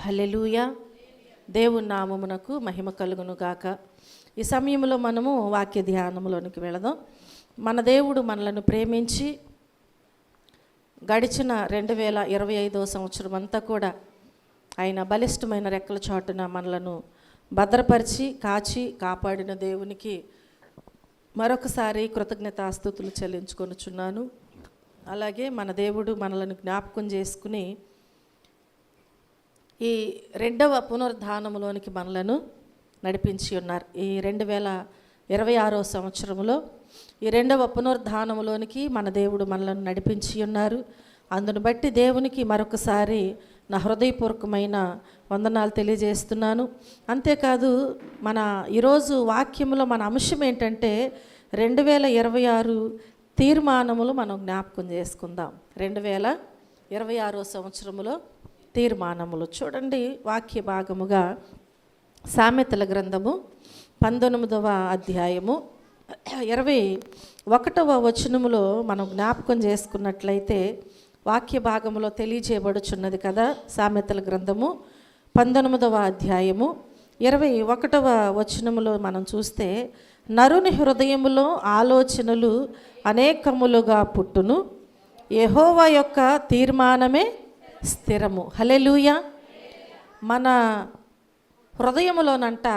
హల్లెలూయా. దేవుని నామమునకు మహిమ కలుగును గాక. ఈ సమయంలో మనము వాక్య ధ్యానంలోనికి వెళదాం. మన దేవుడు మనలను ప్రేమించి గడిచిన 2025 సంవత్సరం అంతా కూడా ఆయన బలిష్టమైన రెక్కల చాటున మనలను భద్రపరిచి కాచి కాపాడిన దేవునికి మరొకసారి కృతజ్ఞతాస్తుతులు చెల్లించుకొనుచున్నాను. అలాగే మన దేవుడు మనలను జ్ఞాపకం చేసుకుని ఈ రెండవ పునరుద్ధానములోనికి మనలను నడిపించి ఉన్నారు. ఈ 2026 సంవత్సరంలో ఈ రెండవ పునరుద్ధానములోనికి మన దేవుడు మనలను నడిపించి ఉన్నారు. అందును బట్టి దేవునికి మరొకసారి నా హృదయపూర్వకమైన వందనాలు తెలియజేస్తున్నాను. అంతేకాదు మన ఈరోజు వాక్యంలో మన అంశం ఏంటంటే 2026 తీర్మానములు మనం జ్ఞాపకం చేసుకుందాం. 2026 సంవత్సరములో తీర్మానములు. చూడండి, వాక్య భాగముగా సామెతల గ్రంథము 19వ అధ్యాయము 21వ వచనములో మనం జ్ఞాపకం చేసుకున్నట్లయితే వాక్య భాగములో తెలియజేయబడుచున్నది కదా. సామెతల గ్రంథము 19వ అధ్యాయము 21వ వచనములో మనం చూస్తే, నరుని హృదయములో ఆలోచనలు అనేకములుగా పుట్టును, యెహోవా యొక్క తీర్మానమే స్థిరము. హల్లెలూయా. మన హృదయములోనంట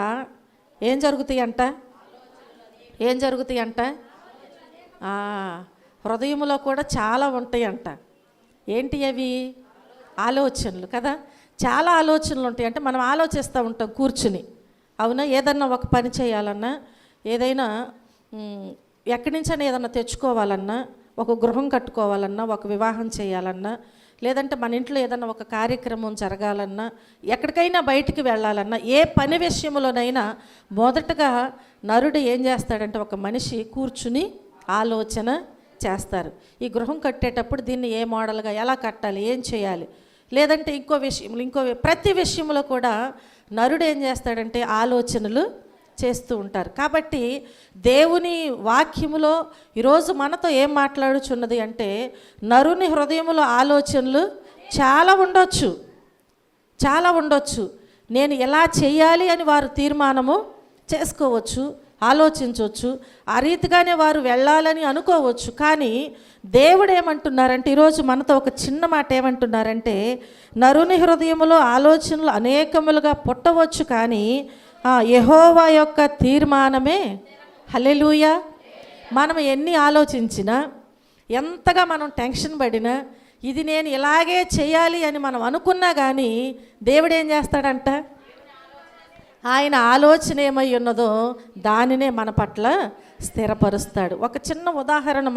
ఏం జరుగుతాయంట? హృదయములో కూడా చాలా ఉంటాయంట. ఏంటి అవి? ఆలోచనలు కదా. చాలా ఆలోచనలు ఉంటాయి. అంటే మనం ఆలోచిస్తూ ఉంటాం కూర్చుని, అవునా? ఏదన్నా ఒక పని చేయాలన్నా, ఏదైనా ఎక్కడి నుంచైనా ఏదన్నా తెచ్చుకోవాలన్నా, ఒక గృహం కట్టుకోవాలన్నా, ఒక వివాహం చేయాలన్నా, లేదంటే మన ఇంట్లో ఏదన్నా ఒక కార్యక్రమం జరగాలన్నా, ఎక్కడికైనా బయటికి వెళ్ళాలన్నా, ఏ పని విషయంలోనైనా మొదటగా నరుడు ఏం చేస్తాడంటే, ఒక మనిషి కూర్చుని ఆలోచన చేస్తారు. ఈ గృహం కట్టేటప్పుడు దీన్ని ఏ మోడల్గా ఎలా కట్టాలి, ఏం చేయాలి, లేదంటే ప్రతి విషయంలో కూడా నరుడు ఏం చేస్తాడంటే ఆలోచనలు చేస్తూ ఉంటారు. కాబట్టి దేవుని వాక్యములో ఈరోజు మనతో ఏం మాట్లాడుచున్నది అంటే, నరుని హృదయములో ఆలోచనలు చాలా ఉండొచ్చు. నేను ఎలా చేయాలి అని వారు తీర్మానము చేసుకోవచ్చు, ఆలోచించవచ్చు, ఆ రీతిగానే వారు వెళ్ళాలని అనుకోవచ్చు. కానీ దేవుడు ఏమంటున్నారంటే, ఈరోజు మనతో ఒక చిన్న మాట ఏమంటున్నారంటే, నరుని హృదయములో ఆలోచనలు అనేకములుగా పుట్టవచ్చు, కానీ యెహోవా యొక్క తీర్మానమే. హల్లెలూయా. మనం ఎన్ని ఆలోచించినా, ఎంతగా మనం టెన్షన్ పడినా, ఇది నేను ఇలాగే చేయాలి అని మనం అనుకున్నా కానీ దేవుడు ఏం చేస్తాడంట? ఆయన ఆలోచన ఏమై ఉన్నదో దానినే మన పట్ల స్థిరపరుస్తాడు. ఒక చిన్న ఉదాహరణ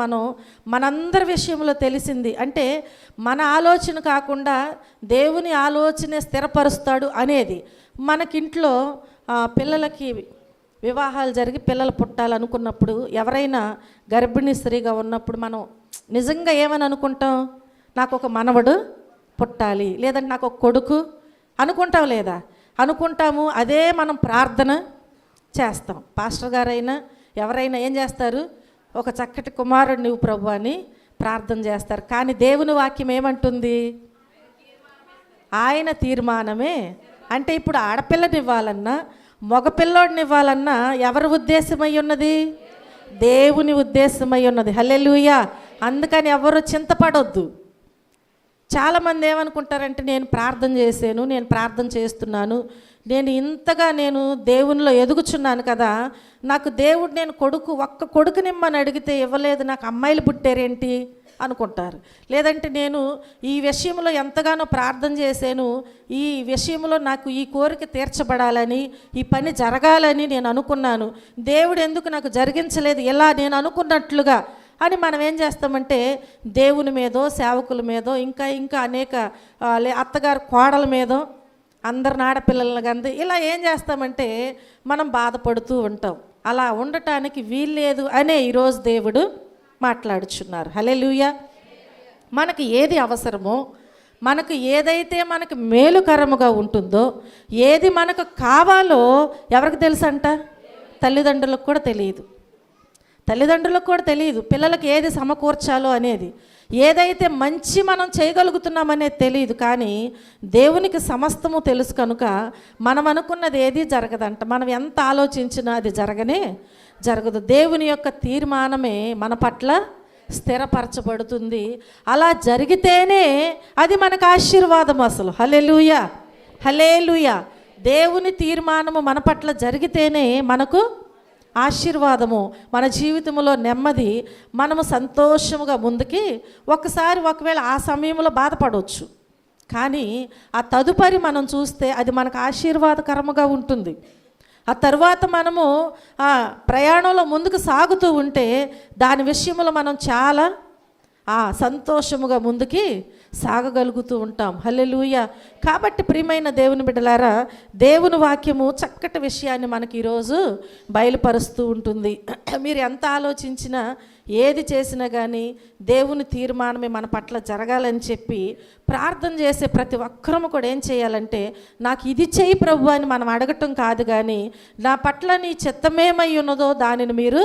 మనందరి విషయంలో తెలిసింది. అంటే మన ఆలోచన కాకుండా దేవుని ఆలోచనే స్థిరపరుస్తాడు అనేది. మనకింట్లో పిల్లలకి వివాహాలు జరిగి పిల్లలు పుట్టాలనుకున్నప్పుడు, ఎవరైనా గర్భిణీ స్త్రీగా ఉన్నప్పుడు మనం నిజంగా ఏమని అనుకుంటాం? నాకు ఒక మనవడు పుట్టాలి, లేదంటే నాకు ఒక కొడుకు అనుకుంటాం లేదా? అనుకుంటాము. అదే మనం ప్రార్థన చేస్తాం. పాస్టర్ గారైనా ఎవరైనా ఏం చేస్తారు? ఒక చక్కటి కుమారుడు నీవు ప్రభు అని ప్రార్థన చేస్తారు. కానీ దేవుని వాక్యం ఏమంటుంది? ఆయన తీర్మానమే. అంటే ఇప్పుడు ఆడపిల్లని ఇవ్వాలన్నా, మగపిల్లోడిని ఇవ్వాలన్నా ఎవరి ఉద్దేశమై ఉన్నది? దేవుని ఉద్దేశమై ఉన్నది. హల్లెలూయా. అందుకని ఎవరు చింతపడొద్దు. చాలామంది ఏమనుకుంటారంటే, నేను ప్రార్థన చేస్తున్నాను, నేను ఇంతగా దేవునిలో ఎదుగుచున్నాను కదా, నాకు దేవుడు ఒక్క కొడుకునిమ్మని అడిగితే ఇవ్వలేదు, నాకు అమ్మాయిలు పుట్టారేంటి అనుకుంటారు. లేదంటే నేను ఈ విషయంలో ఎంతగానో ప్రార్థన చేశాను, ఈ విషయంలో నాకు ఈ కోరిక తీర్చబడాలని, ఈ పని జరగాలని నేను అనుకున్నాను, దేవుడు ఎందుకు నాకు జరిగించలేదు ఇలా నేను అనుకున్నట్లుగా అని మనం ఏం చేస్తామంటే, దేవుని మీదో, సేవకుల మీదో, ఇంకా అనేక అత్తగారు కోడల మీదో, అందరిని ఆడపిల్లల కంది ఇలా ఏం చేస్తామంటే మనం బాధపడుతూ ఉంటాం. అలా ఉండటానికి వీల్లేదు అనే ఈరోజు దేవుడు మాట్లాడుచున్నారు. హల్లెలూయా. మనకు ఏది అవసరమో, మనకు ఏదైతే మనకు మేలుకరముగా ఉంటుందో, ఏది మనకు కావాలో ఎవరికి తెలుసంట? తల్లిదండ్రులకు కూడా తెలియదు. తల్లిదండ్రులకు కూడా తెలియదు పిల్లలకి ఏది సమకూర్చాలో అనేది, ఏదైతే మంచి మనం చేయగలుగుతున్నామనేది తెలియదు. కానీ దేవునికి సమస్తము తెలుసు కనుక మనం అనుకున్నది ఏది జరగదంట. మనం ఎంత ఆలోచించినా అది జరగదు. దేవుని యొక్క తీర్మానమే మన పట్ల స్థిరపరచబడుతుంది. అలా జరిగితేనే అది మనకు ఆశీర్వాదం. అసలు హల్లెలూయా, హల్లెలూయా. దేవుని తీర్మానము మన పట్ల జరిగితేనే మనకు ఆశీర్వాదము, మన జీవితంలో నెమ్మది, మనము సంతోషముగా ముందుకి. ఒకవేళ ఆ సమయంలో బాధపడవచ్చు, కానీ ఆ తదుపరి మనం చూస్తే అది మనకు ఆశీర్వాదకరముగా ఉంటుంది. ఆ తర్వాత మనము ఆ ప్రయాణంలో ముందుకు సాగుతూ ఉంటే దాని విషయంలో మనం చాలా సంతోషముగా ముందుకి సాగగలుగుతూ ఉంటాం. హల్లెలూయా. కాబట్టి ప్రియమైన దేవుని బిడ్డలారా, దేవుని వాక్యము చక్కటి విషయాన్ని మనకి ఈరోజు బయలుపరుస్తూ ఉంటుంది. మీరు ఎంత ఆలోచించినా ఏది చేసినా కానీ దేవుని తీర్మానమే మన పట్ల జరగాలని చెప్పి ప్రార్థన చేసే ప్రతి ఒక్కరము కూడా ఏం చేయాలంటే, నాకు ఇది చేయి ప్రభు అని మనం అడగటం కాదు, కానీ నా పట్ల నీ చిత్తమేమై ఉన్నదో దానిని మీరు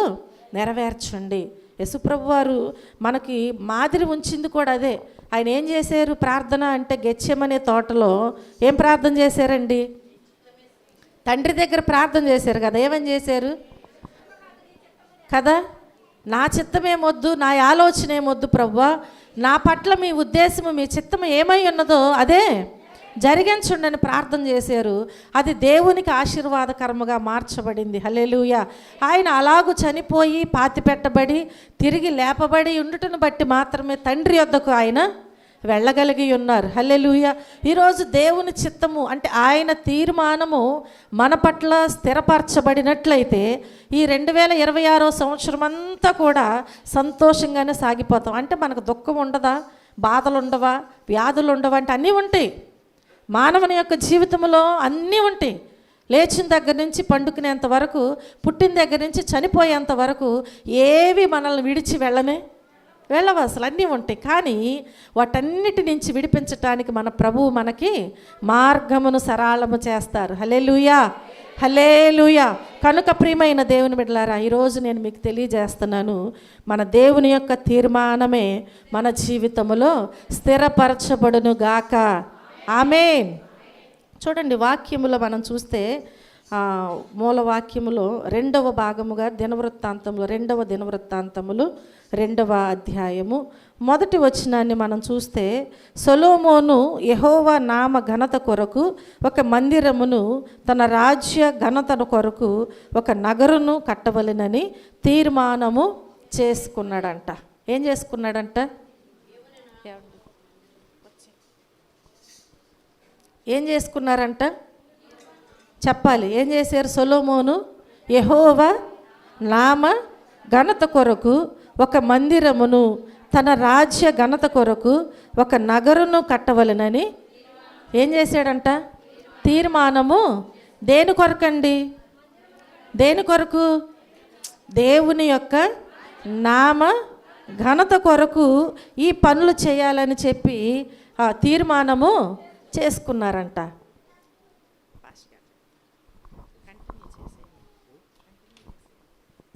నెరవేర్చండి. యేసుప్రభు వారు మనకి మాదిరి ఉంచింది కూడా అదే. ఆయన ఏం చేశారు ప్రార్థన అంటే, గెత్సెమనే తోటలో ఏం ప్రార్థన చేశారండి? తండ్రి దగ్గర ప్రార్థన చేశారు కదా. ఏమని చేశారు కదా? నా చిత్తమేమొద్దు, నా ఆలోచన ఏమొద్దు ప్రభువా, నా పట్ల మీ ఉద్దేశము, మీ చిత్తము ఏమై ఉన్నదో అదే జరిగించుండని ప్రార్థన చేశారు. అది దేవునికి ఆశీర్వాదకరముగా మార్చబడింది. హల్లెలూయా. ఆయన అలాగూ చనిపోయి పాతిపెట్టబడి తిరిగి లేపబడి ఉండుటను బట్టి మాత్రమే తండ్రి యొద్దకు ఆయన వెళ్ళగలిగి ఉన్నారు. హల్లెలూయా. ఈరోజు దేవుని చిత్తము అంటే ఆయన తీర్మానము మన పట్ల స్థిరపరచబడినట్లయితే ఈ 2026వ సంవత్సరం అంతా కూడా సంతోషంగానే సాగిపోతాం. అంటే మనకు దుఃఖం ఉండదా, బాధలు ఉండవా, వ్యాధులు ఉండవా అంటే అన్నీ ఉంటాయి. మానవుని యొక్క జీవితంలో అన్నీ ఉంటాయి. లేచిన దగ్గర నుంచి పండుకునేంత వరకు, పుట్టిన దగ్గర నుంచి చనిపోయేంత వరకు ఏవి మనల్ని విడిచి వెళ్ళవు అసలు, అన్నీ ఉంటాయి. కానీ వాటన్నిటి నుంచి విడిపించటానికి మన ప్రభువు మనకి మార్గమును సరళము చేస్తారు. హల్లెలూయా, హల్లెలూయా. కనుక ప్రియమైన దేవుని బిడ్డలారా, ఈరోజు నేను మీకు తెలియజేస్తున్నాను, మన దేవుని యొక్క తీర్మానమే మన జీవితంలో స్థిరపరచబడును గాక. ఆమేన్. చూడండి, వాక్యములో మనం చూస్తే మూల వాక్యములో 2వ భాగముగా దినవృత్తాంతములు 2వ దినవృత్తాంతములు 2వ అధ్యాయము 1వ వచనాన్ని మనం చూస్తే, సొలొమోను యెహోవా నామ ఘనత కొరకు ఒక మందిరమును, తన రాజ్య ఘనత కొరకు ఒక నగరును కట్టవలెనని తీర్మానము చేసుకున్నాడంట. ఏం చేసుకున్నాడంట? ఏం చేసుకున్నారంట? చెప్పాలి. ఏం చేశారు? సొలొమోను యెహోవా నామ ఘనత కొరకు ఒక మందిరమును, తన రాజ్య ఘనత కొరకు ఒక నగరును కట్టవలెనని ఏం చేశాడంట? తీర్మానము. దేని కొరకండి? దేని కొరకు? దేవుని యొక్క నామ ఘనత కొరకు ఈ పనులు చేయాలని చెప్పి తీర్మానము చేసుకున్నారంట.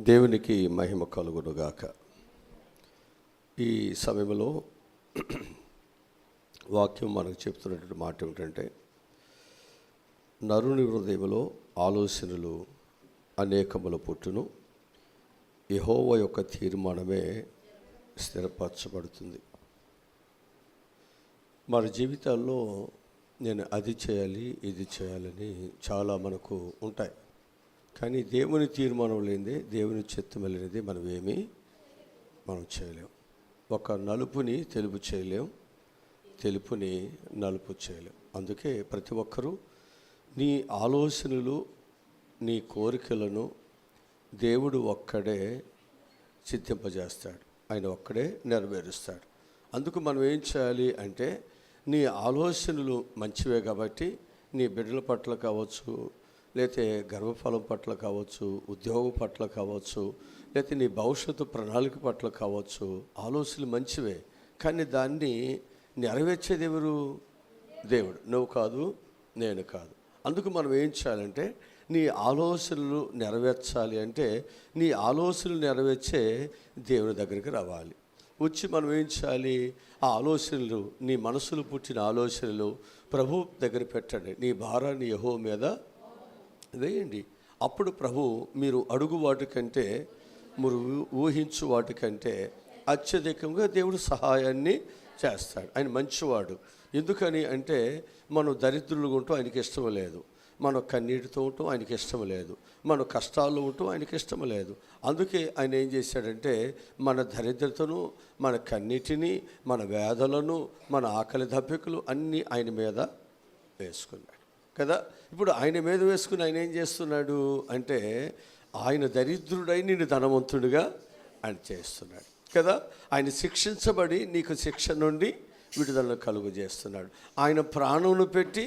దేవునికి మహిమ కలుగునుగాక. ఈ సమయంలో వాక్యం మనకు చెప్తున్నటువంటి మాట ఏమిటంటే, నరుని హృదయంలో ఆలోచనలు అనేకములు పుట్టును, యెహోవా యొక్క తీర్మానమే స్థిరపరచబడుతుంది. మన జీవితాల్లో నేను అది చేయాలి, ఇది చేయాలని చాలా మనకు ఉంటాయి. కానీ దేవుని తీర్మానం లేనిదే, దేవుని చిత్తం లేనిదే మనం చేయలేం. ఒక నలుపుని తెలుపు చేయలేం, తెలుపుని నలుపు చేయలేం. అందుకే ప్రతి ఒక్కరూ నీ ఆలోచనలు, నీ కోరికలను దేవుడు ఒక్కడే చిత్తింపజేస్తాడు, ఆయన ఒక్కడే నెరవేరుస్తాడు. అందుకు మనం ఏం చేయాలి అంటే, నీ ఆలోచనలు మంచివే కాబట్టి నీ బిడ్డల పట్ల కావచ్చు, లేకపోతే గర్భఫలం పట్ల కావచ్చు, ఉద్యోగం పట్ల కావచ్చు, లేకపోతే నీ భవిష్యత్తు ప్రణాళిక పట్ల కావచ్చు, ఆలోచనలు మంచివే. కానీ దాన్ని నెరవేర్చేది ఎవరు? దేవుడు. నువ్వు కాదు, నేను కాదు. అందుకు మనం ఏం చేయాలంటే, నీ ఆలోచనలు నెరవేర్చాలి అంటే నీ ఆలోచనలు నెరవేర్చే దేవుని దగ్గరికి రావాలి. వచ్చి మనం ఏం చేయాలి? ఆ ఆలోచనలు, నీ మనసులో పుట్టిన ఆలోచనలు ప్రభు దగ్గర పెట్టండి. నీ భారాన్ని యెహోవా మీద వేయండి. అప్పుడు ప్రభు మీరు అడుగు వాటికంటే, మీరు ఊహించు వాటికంటే అత్యధికంగా దేవుడు సహాయాన్ని చేస్తాడు. ఆయన మంచివాడు. ఎందుకని అంటే మనం దరిద్రులుగా ఉంటాం, ఆయనకి ఇష్టం లేదు. మనం కన్నీటితో ఉంటాం, ఆయనకి ఇష్టం లేదు. మనం కష్టాల్లో ఉంటాం, ఆయనకి ఇష్టం లేదు. అందుకే ఆయన ఏం చేశాడంటే మన దరిద్రతను, మన కన్నీటిని, మన వేదలను, మన ఆకలి దప్పికలు అన్నీ ఆయన మీద వేసుకున్నాడు కదా. ఇప్పుడు ఆయన మీద వేసుకుని ఆయన ఏం చేస్తున్నాడు అంటే ఆయన దరిద్రుడై నిన్ను ధనవంతుడిగా ఆయన చేస్తున్నాడు కదా. ఆయన శిక్షించబడి నీకు శిక్ష నుండి విడుదల కలుగు చేస్తున్నాడు. ఆయన ప్రాణమును పెట్టి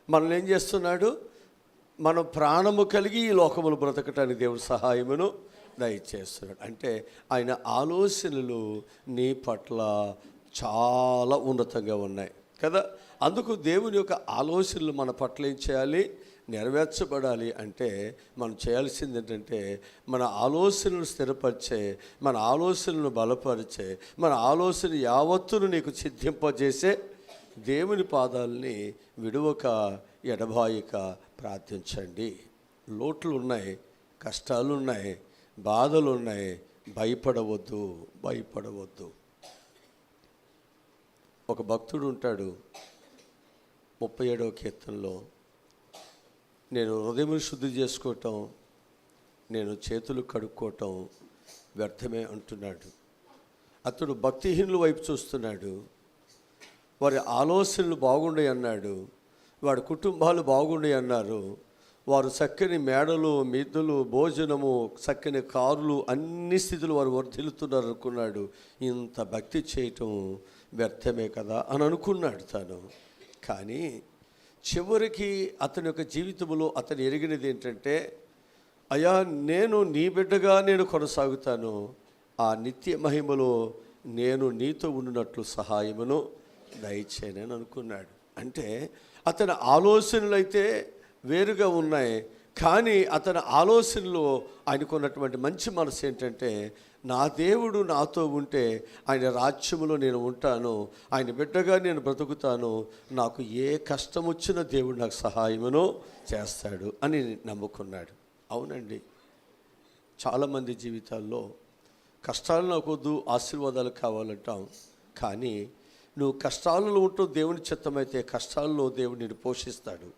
మనల్ని ఏం చేస్తున్నాడు? మన ప్రాణము కలిగి ఈ లోకములు బ్రతకటానికి దేవుడు సహాయమును దయచేస్తున్నాడు. అంటే ఆయన ఆలోచనలు నీ పట్ల చాలా ఉన్నతంగా ఉన్నాయి కదా. అందుకు దేవుని యొక్క ఆలోచనలు మన పట్ల ఏం చేయాలి? నెరవేర్చబడాలి. అంటే మనం చేయాల్సింది ఏంటంటే మన ఆలోచనలు స్థిరపరిచే, మన ఆలోచనలను బలపరిచే, మన ఆలోచన యావత్తును నీకు సిద్ధింపజేసే దేవుని పాదాలని విడువక ఎడబాయిక ప్రార్థించండి. లోట్లు ఉన్నాయి, కష్టాలు ఉన్నాయి, బాధలు ఉన్నాయి. భయపడవద్దు, భయపడవద్దు. ఒక భక్తుడు ఉంటాడు 37వ కీర్తనలో, నేను హృదయం శుద్ధి చేసుకోవటం, నేను చేతులు కడుక్కోవటం వ్యర్థమే అంటున్నాడు. అతడు భక్తిహీనుల వైపు చూస్తున్నాడు. వారి ఆలోచనలు బాగుండాయి అన్నాడు, వాడి కుటుంబాలు బాగుండాయి అన్నారు. వారు చక్కని మేడలు, మిద్దెలు, భోజనము, చక్కని కారులు, అన్ని స్థితులు వారు వర్ధిల్లుతున్నారు అనుకున్నాడు. ఇంత భక్తి చేయటం వ్యర్థమే కదా అని అనుకున్నాడు తాను. కానీ చివరికి అతని యొక్క జీవితంలో అతను ఎరిగినది ఏంటంటే, అయ్యా నేను నీ బిడ్డగా నేను కొనసాగుతాను, ఆ నిత్య మహిమలో నేను నీతో ఉండినట్లు సహాయమును దయచేయనని అనుకున్నాడు. అంటే అతని ఆలోచనలు అయితే వేరుగా ఉన్నాయి, కానీ అతని ఆలోచనలో ఆయనకున్నటువంటి మంచి మనసు ఏంటంటే, నా దేవుడు నాతో ఉంటే ఆయన రాజ్యములో నేను ఉంటాను, ఆయన బిడ్డగా నేను బ్రతుకుతాను, నాకు ఏ కష్టం వచ్చినా దేవుడు నాకు సహాయమును చేస్తాడు అని నమ్ముకున్నాడు. అవునండి, చాలామంది జీవితాల్లో కష్టాలు నాకు వద్దు, ఆశీర్వాదాలు కావాలంటాం. కానీ నువ్వు కష్టాలలో ఉంటూ దేవుని చిత్తమైతే కష్టాల్లో దేవుడు నిన్ను పోషిస్తాడు.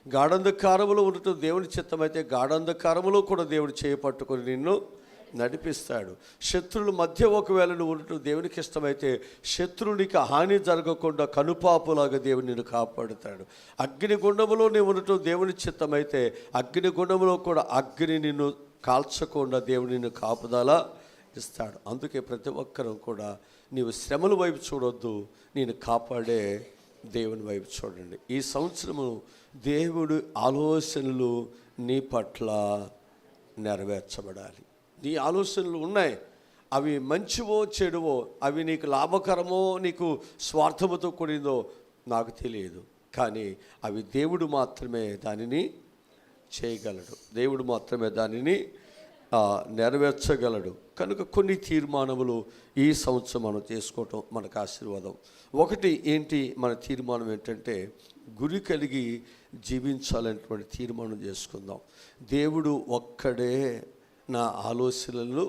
గాఢంధకారములో ఉండటం దేవుని చిత్తమైతే గాఢంధకారములో కూడా దేవుడు చేయపట్టుకొని నిన్ను నడిపిస్తాడు. శత్రువుల మధ్య ఒకవేళ నువ్వు ఉండటం దేవునికి ఇష్టమైతే శత్రువునికి హాని జరగకుండా కనుపాపులాగా దేవుడు నిన్ను కాపాడుతాడు. అగ్నిగుండములో నువ్వు ఉండటం దేవుని చిత్తమైతే అగ్నిగుండములో కూడా అగ్ని నిన్ను కాల్చకుండా దేవుడు నిన్ను కాపుదల ఇస్తాడు. అందుకే ప్రతి ఒక్కరూ కూడా నీవు శ్రమల వైపు చూడొద్దు, నేను కాపాడే దేవుని వైపు చూడండి. ఈ సంవత్సరము దేవుడు ఆలోచనలు నీ పట్ల నెరవేర్చబడాలి. నీ ఆలోచనలు ఉన్నాయి, అవి మంచివో చెడువో, అవి నీకు లాభకరమో నీకు స్వార్థముతో కూడిందో నాకు తెలియదు. కానీ అవి దేవుడు మాత్రమే దానిని చేయగలడు, దేవుడు మాత్రమే దానిని నెరవేర్చగలడు. కనుక కొన్ని తీర్మానములు ఈ సంవత్సరం మనం చేసుకోవటం మనకు ఆశీర్వాదం. ఒకటి ఏంటి మన తీర్మానం ఏంటంటే, గురి కలిగి జీవించాలనేటువంటి తీర్మానం చేసుకుందాం. దేవుడు ఒక్కడే నా ఆలోచనలను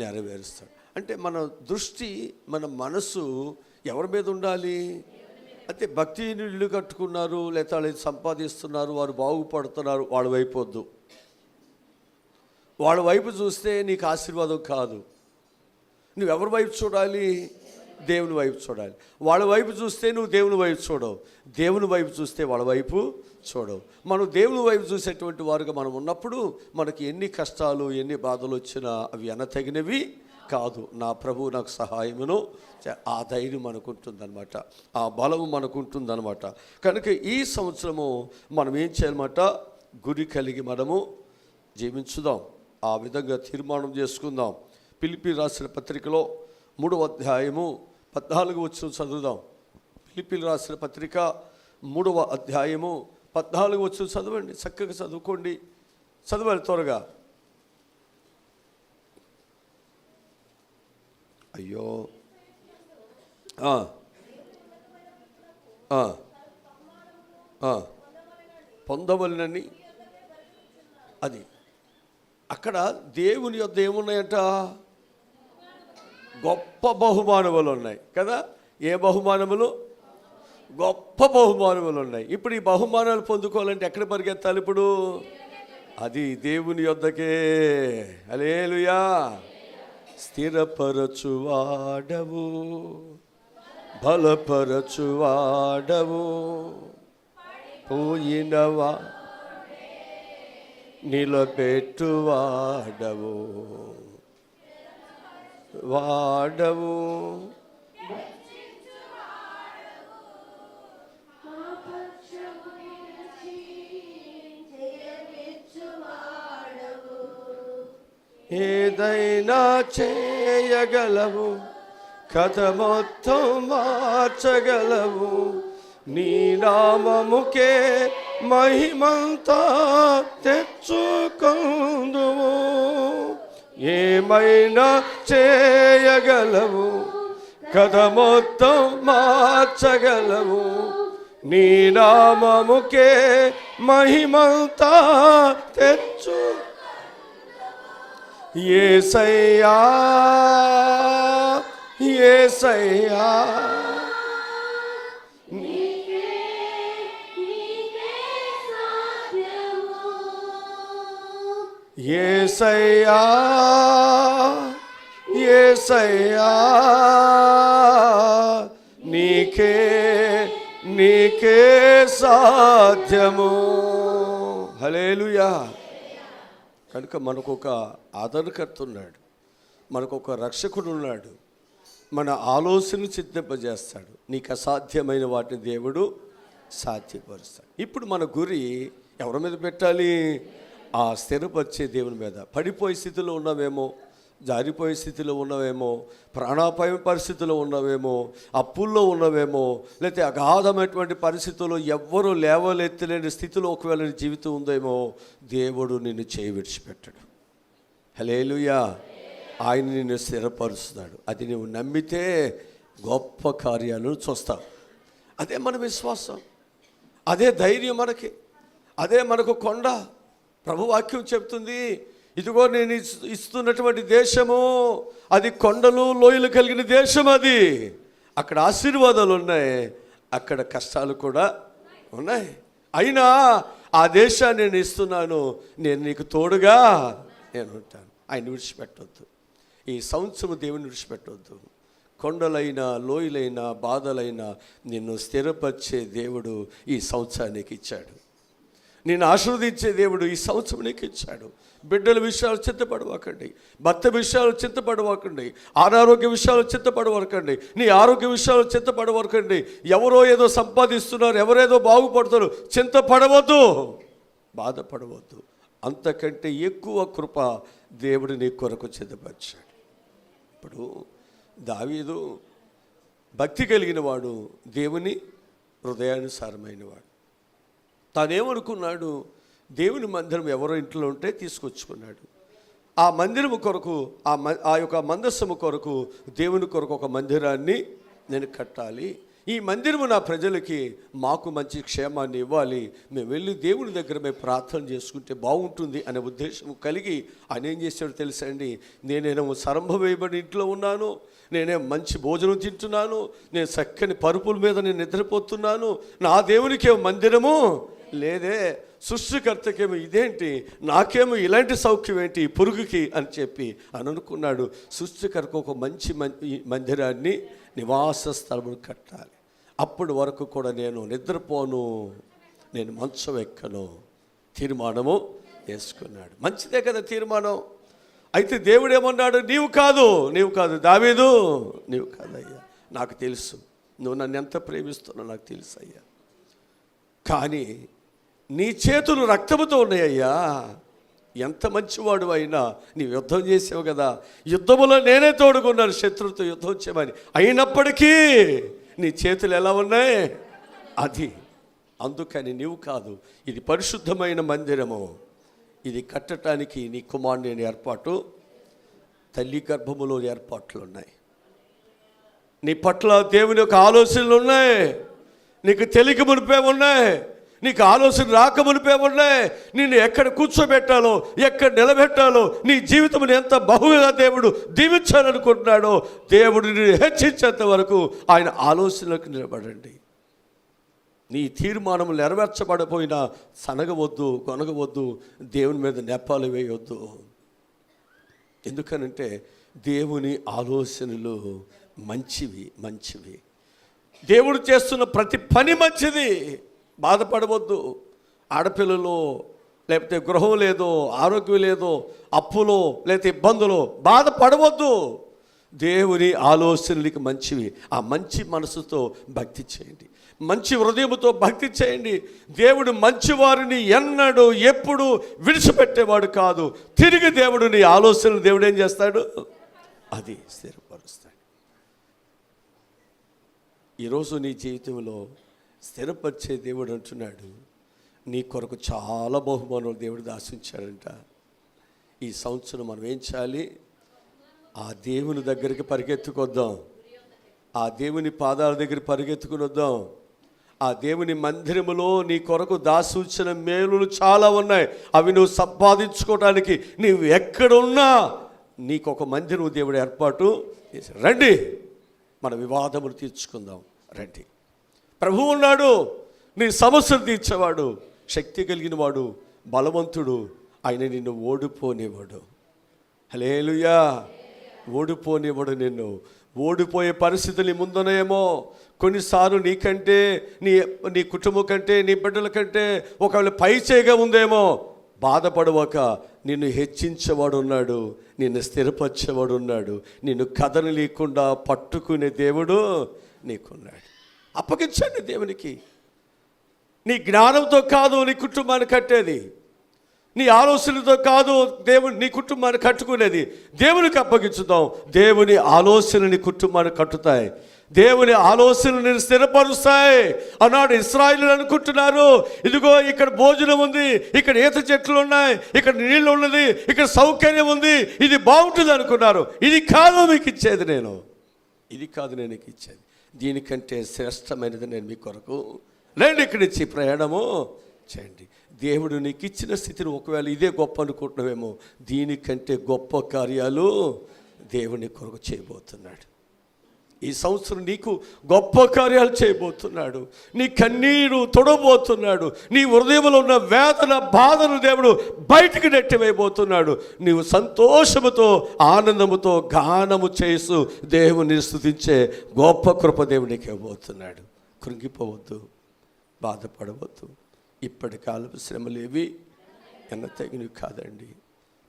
నెరవేరుస్తాడు. అంటే మన దృష్టి, మన మనసు ఎవరి మీద ఉండాలి? అంటే భక్తిని ఇల్లు కట్టుకున్నారు, లేదా వాళ్ళు సంపాదిస్తున్నారు, వారు బాగుపడుతున్నారు, వాళ్ళ వైపు వద్దు. వాళ్ళ వైపు చూస్తే నీకు ఆశీర్వాదం కాదు. నువ్వెవరి వైపు చూడాలి? దేవుని వైపు చూడాలి. వాళ్ళ వైపు చూస్తే నువ్వు దేవుని వైపు చూడవు, దేవుని వైపు చూస్తే వాళ్ళ వైపు చూడవు. మనం దేవుని వైపు చూసేటువంటి వారుగా మనం ఉన్నప్పుడు మనకి ఎన్ని కష్టాలు, ఎన్ని బాధలు వచ్చినా అవి అనతగినవి కాదు. నా ప్రభువు నాకు సహాయమును, ఆ ధైర్యం మనకు ఉంటుందన్నమాట, ఆ బలము మనకు ఉంటుందన్నమాట. కనుక ఈ సంవత్సరము మనం ఏం చేయాలన్నమాట? గురి కలిగి మనము జీవించుదాం. ఆ విధంగా తీర్మానం చేసుకుందాం. ఫిలిప్పీ రాసిన పత్రికలో 3వ అధ్యాయము 14 వచనం చదువుదాం. ఫిలిప్పీ రాసిన పత్రిక 3వ అధ్యాయము 14 వచనం చదవండి, చక్కగా చదువుకోండి. చదవాలి త్వరగా. అయ్యో పొందవలనని. అది అక్కడ దేవుని యొద్ద ఏమున్నాయంట? గొప్ప బహుమానములు ఉన్నాయి కదా. ఏ బహుమానములు? గొప్ప బహుమానములు ఉన్నాయి. ఇప్పుడు ఈ బహుమానాలు పొందుకోవాలంటే ఎక్కడ పరిగెత్తాలి? ఇప్పుడు అది దేవుని యొద్దకే. హల్లెలూయా. స్థిరపరచువాడవు, బలపరచువాడవు, పోయినవా నిలబెట్టువాడవు, వాడవు. ఏదైనా చేయగలవు, కథ మొత్తం మార్చగలవు, నీ నామముకే మహిమంతా తెచ్చుకొందువు. ఏమైనా చేయగలవు, కథ మొత్తం మార్చగలవు, నీ నామముకే మహిమంతా తెచ్చు. యేసయ్యా యేసయ్యా యేసయ్యా యేసయ్యా నీకే నీకే సాధ్యము. హల్లెలూయా. కనుక మనకు ఒక ఆదరణకర్త ఉన్నాడు, మనకు ఒక రక్షకుడు ఉన్నాడు. మన ఆలోచన సిద్ధింపజేస్తాడు. నీకు అసాధ్యమైన వాటిని దేవుడు సాధ్యపరుస్తాడు. ఇప్పుడు మన గురి ఎవరి మీద పెట్టాలి? ఆ స్థిరపరిచే దేవుని మీద. పడిపోయే స్థితిలో ఉన్నావేమో, జారిపోయే స్థితిలో ఉన్నవేమో, ప్రాణాపాయ పరిస్థితిలో ఉన్నవేమో, అప్పుల్లో ఉన్నవేమో, లేకపోతే అగాధమైనటువంటి పరిస్థితుల్లో ఎవ్వరూ లేవలెత్తలేని స్థితిలో ఒకవేళ నీ జీవితం ఉందేమో, దేవుడు నిన్ను చేయి విడిచిపెట్టడు. హల్లెలూయా. ఆయన నిన్ను స్థిరపరుస్తున్నాడు. అది నువ్వు నమ్మితే గొప్ప కార్యాలను చూస్తావు. అదే మన విశ్వాసం, అదే ధైర్యం మనకి, అదే మనకు కొండ. ప్రభు వాక్యం చెప్తుంది, ఇదిగో నేను ఇస్తున్నటువంటి దేశము అది కొండలు లోయలు కలిగిన దేశం. అది అక్కడ ఆశీర్వాదాలు ఉన్నాయి, అక్కడ కష్టాలు కూడా ఉన్నాయి. అయినా ఆ దేశాన్ని నేను ఇస్తున్నాను, నేను నీకు తోడుగా నేను ఉంటాను. ఆయన విడిచిపెట్టవద్దు. ఈ సంవత్సరం దేవుని విడిచిపెట్టవద్దు. కొండలైనా లోయలైనా బాధలైనా నిన్ను స్థిరపరిచే దేవుడు ఈ సంవత్సరానికి ఇచ్చాడు. నేను ఆశీర్వదించే దేవుడు ఈ సంవత్సరం నీకు ఇచ్చాడు. బిడ్డల విషయాలు చింతపడవకండి, భర్త విషయాలు చింతపడవకండి, అనారోగ్య విషయాలు చింతపడవకండి, నీ ఆరోగ్య విషయాలు చింతపడవకండి. ఎవరో ఏదో సంపాదిస్తున్నారు, ఎవరేదో బాగుపడుతున్నారు, చింతపడవద్దు, బాధపడవద్దు. అంతకంటే ఎక్కువ కృప దేవుడు నీ కొరకు సిద్ధపరిచాడు. ఇప్పుడు దావీదు భక్తి కలిగిన వాడు, దేవుని హృదయానుసారమైన వాడు. తానేమనుకున్నాడు? దేవుని మందిరం ఎవరో ఇంట్లో ఉంటే తీసుకొచ్చుకున్నాడు. ఆ మందిరము కొరకు, ఆ యొక్క మందస్సము కొరకు, దేవుని కొరకు ఒక మందిరాన్ని నేను కట్టాలి. ఈ మందిరము నా ప్రజలకి, మాకు మంచి క్షేమాన్ని ఇవ్వాలి, మేము వెళ్ళి దేవుని దగ్గర మేము ప్రార్థన చేసుకుంటే బాగుంటుంది అనే ఉద్దేశం కలిగి ఆయన ఏం చేశాడో తెలుసా అండి? నేనేమో సరంభం వేయబడి ఇంట్లో ఉన్నాను, నేనే మంచి భోజనం తింటున్నాను, నేను చక్కని పరుపుల మీద నేను నిద్రపోతున్నాను, నా దేవునికేమో మందిరము లేదే, సృష్టికర్తకేమో ఇదేంటి, నాకేమో ఇలాంటి సౌఖ్యం ఏంటి పురుగుకి అని చెప్పి అని అనుకున్నాడు. సృష్టికర్తకు ఒక మంచి మందిరాన్ని, నివాస స్థలమును కట్టాలి. అప్పటి వరకు కూడా నేను నిద్రపోను, నేను మంచం ఎక్కను తీర్మానము వేసుకున్నాడు. మంచిదే కదా తీర్మానం. అయితే దేవుడు ఏమన్నాడు? నీవు కాదు దావీదు, నీవు కాదయ్యా, నాకు తెలుసు నువ్వు నన్ను ఎంత ప్రేమిస్తున్నావు, నాకు తెలుసు అయ్యా, కానీ నీ చేతులు రక్తముతో ఉన్నాయ్యా, ఎంత మంచివాడు అయినా నీవు యుద్ధం చేసావు కదా, యుద్ధములో నేనే తోడుకున్నాను శత్రువుతో యుద్ధం చేయమని, అయినప్పటికీ నీ చేతులు ఎలా ఉన్నాయి? అది అందుకని నీవు కాదు, ఇది పరిశుద్ధమైన మందిరము, ఇది కట్టడానికి నీ కుమారుని ఏర్పాటు, తల్లి గర్భములో ఏర్పాట్లు ఉన్నాయి. నీ పట్ల దేవుని యొక్క ఆలోచనలు ఉన్నాయి. నీకు తెలియక మునిపే ఉన్నాయి, నీకు ఆలోచన రాక మునిపే ఉన్నాయి. నిన్ను ఎక్కడ కూర్చోబెట్టాలో, ఎక్కడ నిలబెట్టాలో, నీ జీవితం ఎంత బహుగా దేవుడు దీవించాలనుకుంటున్నాడో, దేవుడు నిన్ను హెచ్చించేంత వరకు ఆయన ఆలోచనలకు నిలబడండి. నీ తీర్మానం నెరవేర్చబడపోయినా సనగవద్దు, కొనగవద్దు, దేవుని మీద నెప్పాలు వేయొద్దు. ఎందుకనంటే దేవుని ఆలోచనలు మంచివి. దేవుడు చేస్తున్న ప్రతి పని మంచిది. బాధపడవద్దు. ఆడపిల్లలు, లేకపోతే గృహం లేదో, ఆరోగ్యం లేదో, అప్పులో, లేకపోతే ఇబ్బందులు, బాధపడవద్దు. దేవుని ఆలోచనలకి మంచివి. ఆ మంచి మనసుతో భక్తి చేయండి, మంచి హృదయంతో భక్తి చేయండి. దేవుడు మంచివారిని ఎన్నడూ ఎప్పుడు విడిచిపెట్టేవాడు కాదు. తిరిగి దేవుడు నీ ఆలోచనలు దేవుడు ఏం చేస్తాడు? అది స్థిరపరుస్తాడు. ఈరోజు నీ జీవితంలో స్థిరపరిచే దేవుడు అంటున్నాడు, నీ కొరకు చాలా బహుమానాలు దేవుడు దాచించాడంట. ఈ సంవత్సరం మనం ఏం చేయాలి? ఆ దేవుని దగ్గరికి పరిగెత్తుకొద్దాం. ఆ దేవుని పాదాల దగ్గర పరిగెత్తుకుని వద్దాం. ఆ దేవుని మందిరములో నీ కొరకు దాసూచిన మేలులు చాలా ఉన్నాయి. అవి నువ్వు సంపాదించుకోవడానికి నీవు ఎక్కడున్నా నీకు ఒక మందిరం దేవుడు ఏర్పాటు చేశాడు. రండి, మన వివాదములు తీర్చుకుందాం. రండి. ప్రభువు ఉన్నాడు, నీ సమస్యలు తీర్చేవాడు, శక్తి కలిగిన వాడు, బలవంతుడు. ఆయన నిన్ను ఓడిపోనేవాడు. హల్లెలూయా. ఓడిపోనేవాడు. నిన్ను ఓడిపోయే పరిస్థితులు ముందునేమో, కొన్నిసార్లు నీకంటే, నీ కుటుంబం కంటే, నీ బిడ్డల కంటే ఒకవేళ పై చేయగా ఉందేమో. బాధపడవక, నిన్ను హెచ్చించేవాడు ఉన్నాడు, నిన్ను స్థిరపరిచేవాడు ఉన్నాడు, నిన్ను కథలు లేకుండా పట్టుకునే దేవుడు నీకున్నాడు. అప్పగించండి దేవునికి. నీ జ్ఞానంతో కాదు నీ కుటుంబాన్ని కట్టేది, నీ ఆలోచనలతో కాదు దేవుని నీ కుటుంబాన్ని కట్టుకునేది. దేవునికి అప్పగించుదాం. దేవుని ఆలోచనలు నీ కుటుంబాన్ని కట్టుతాయి. దేవుని ఆలోచనలు నేను స్థిరపరుస్తాయి. అన్నాడు ఇశ్రాయేలు అనుకుంటున్నారు, ఇదిగో ఇక్కడ భోజనం ఉంది, ఇక్కడ ఈత చెట్లు ఉన్నాయి, ఇక్కడ నీళ్ళు ఉన్నది, ఇక్కడ సౌకర్యం ఉంది, ఇది బాగుంటుంది అనుకున్నారు. ఇది కాదు మీకు ఇచ్చేది నేను, ఇది కాదు నేను నీకు ఇచ్చేది. దీనికంటే శ్రేష్టమైనది నేను మీ కొరకు లేండి ఇక్కడి నుంచి ప్రయాణము చేయండి. దేవుడు నీకు ఇచ్చిన స్థితిని ఒకవేళ ఇదే గొప్ప అనుకుంటున్నావేమో, దీనికంటే గొప్ప కార్యాలు దేవుని కొరకు చేయబోతున్నాడు. ఈ సంవత్సరం నీకు గొప్ప కార్యాలు చేయబోతున్నాడు. నీ కన్నీరు తొడబోతున్నాడు. నీ హృదయంలో ఉన్న వేదన బాధను దేవుడు బయటికి నెట్టివేయబోతున్నాడు. నీవు సంతోషముతో ఆనందముతో గానము చేస్తూ దేవుని స్తుతించే గొప్ప కృప దేవునికి ఇవ్వబోతున్నాడు. కృంగిపోవద్దు, బాధపడవద్దు. ఇప్పటి కాలపు శ్రమలు ఏవి ఎన్నతగినవి కాదండి.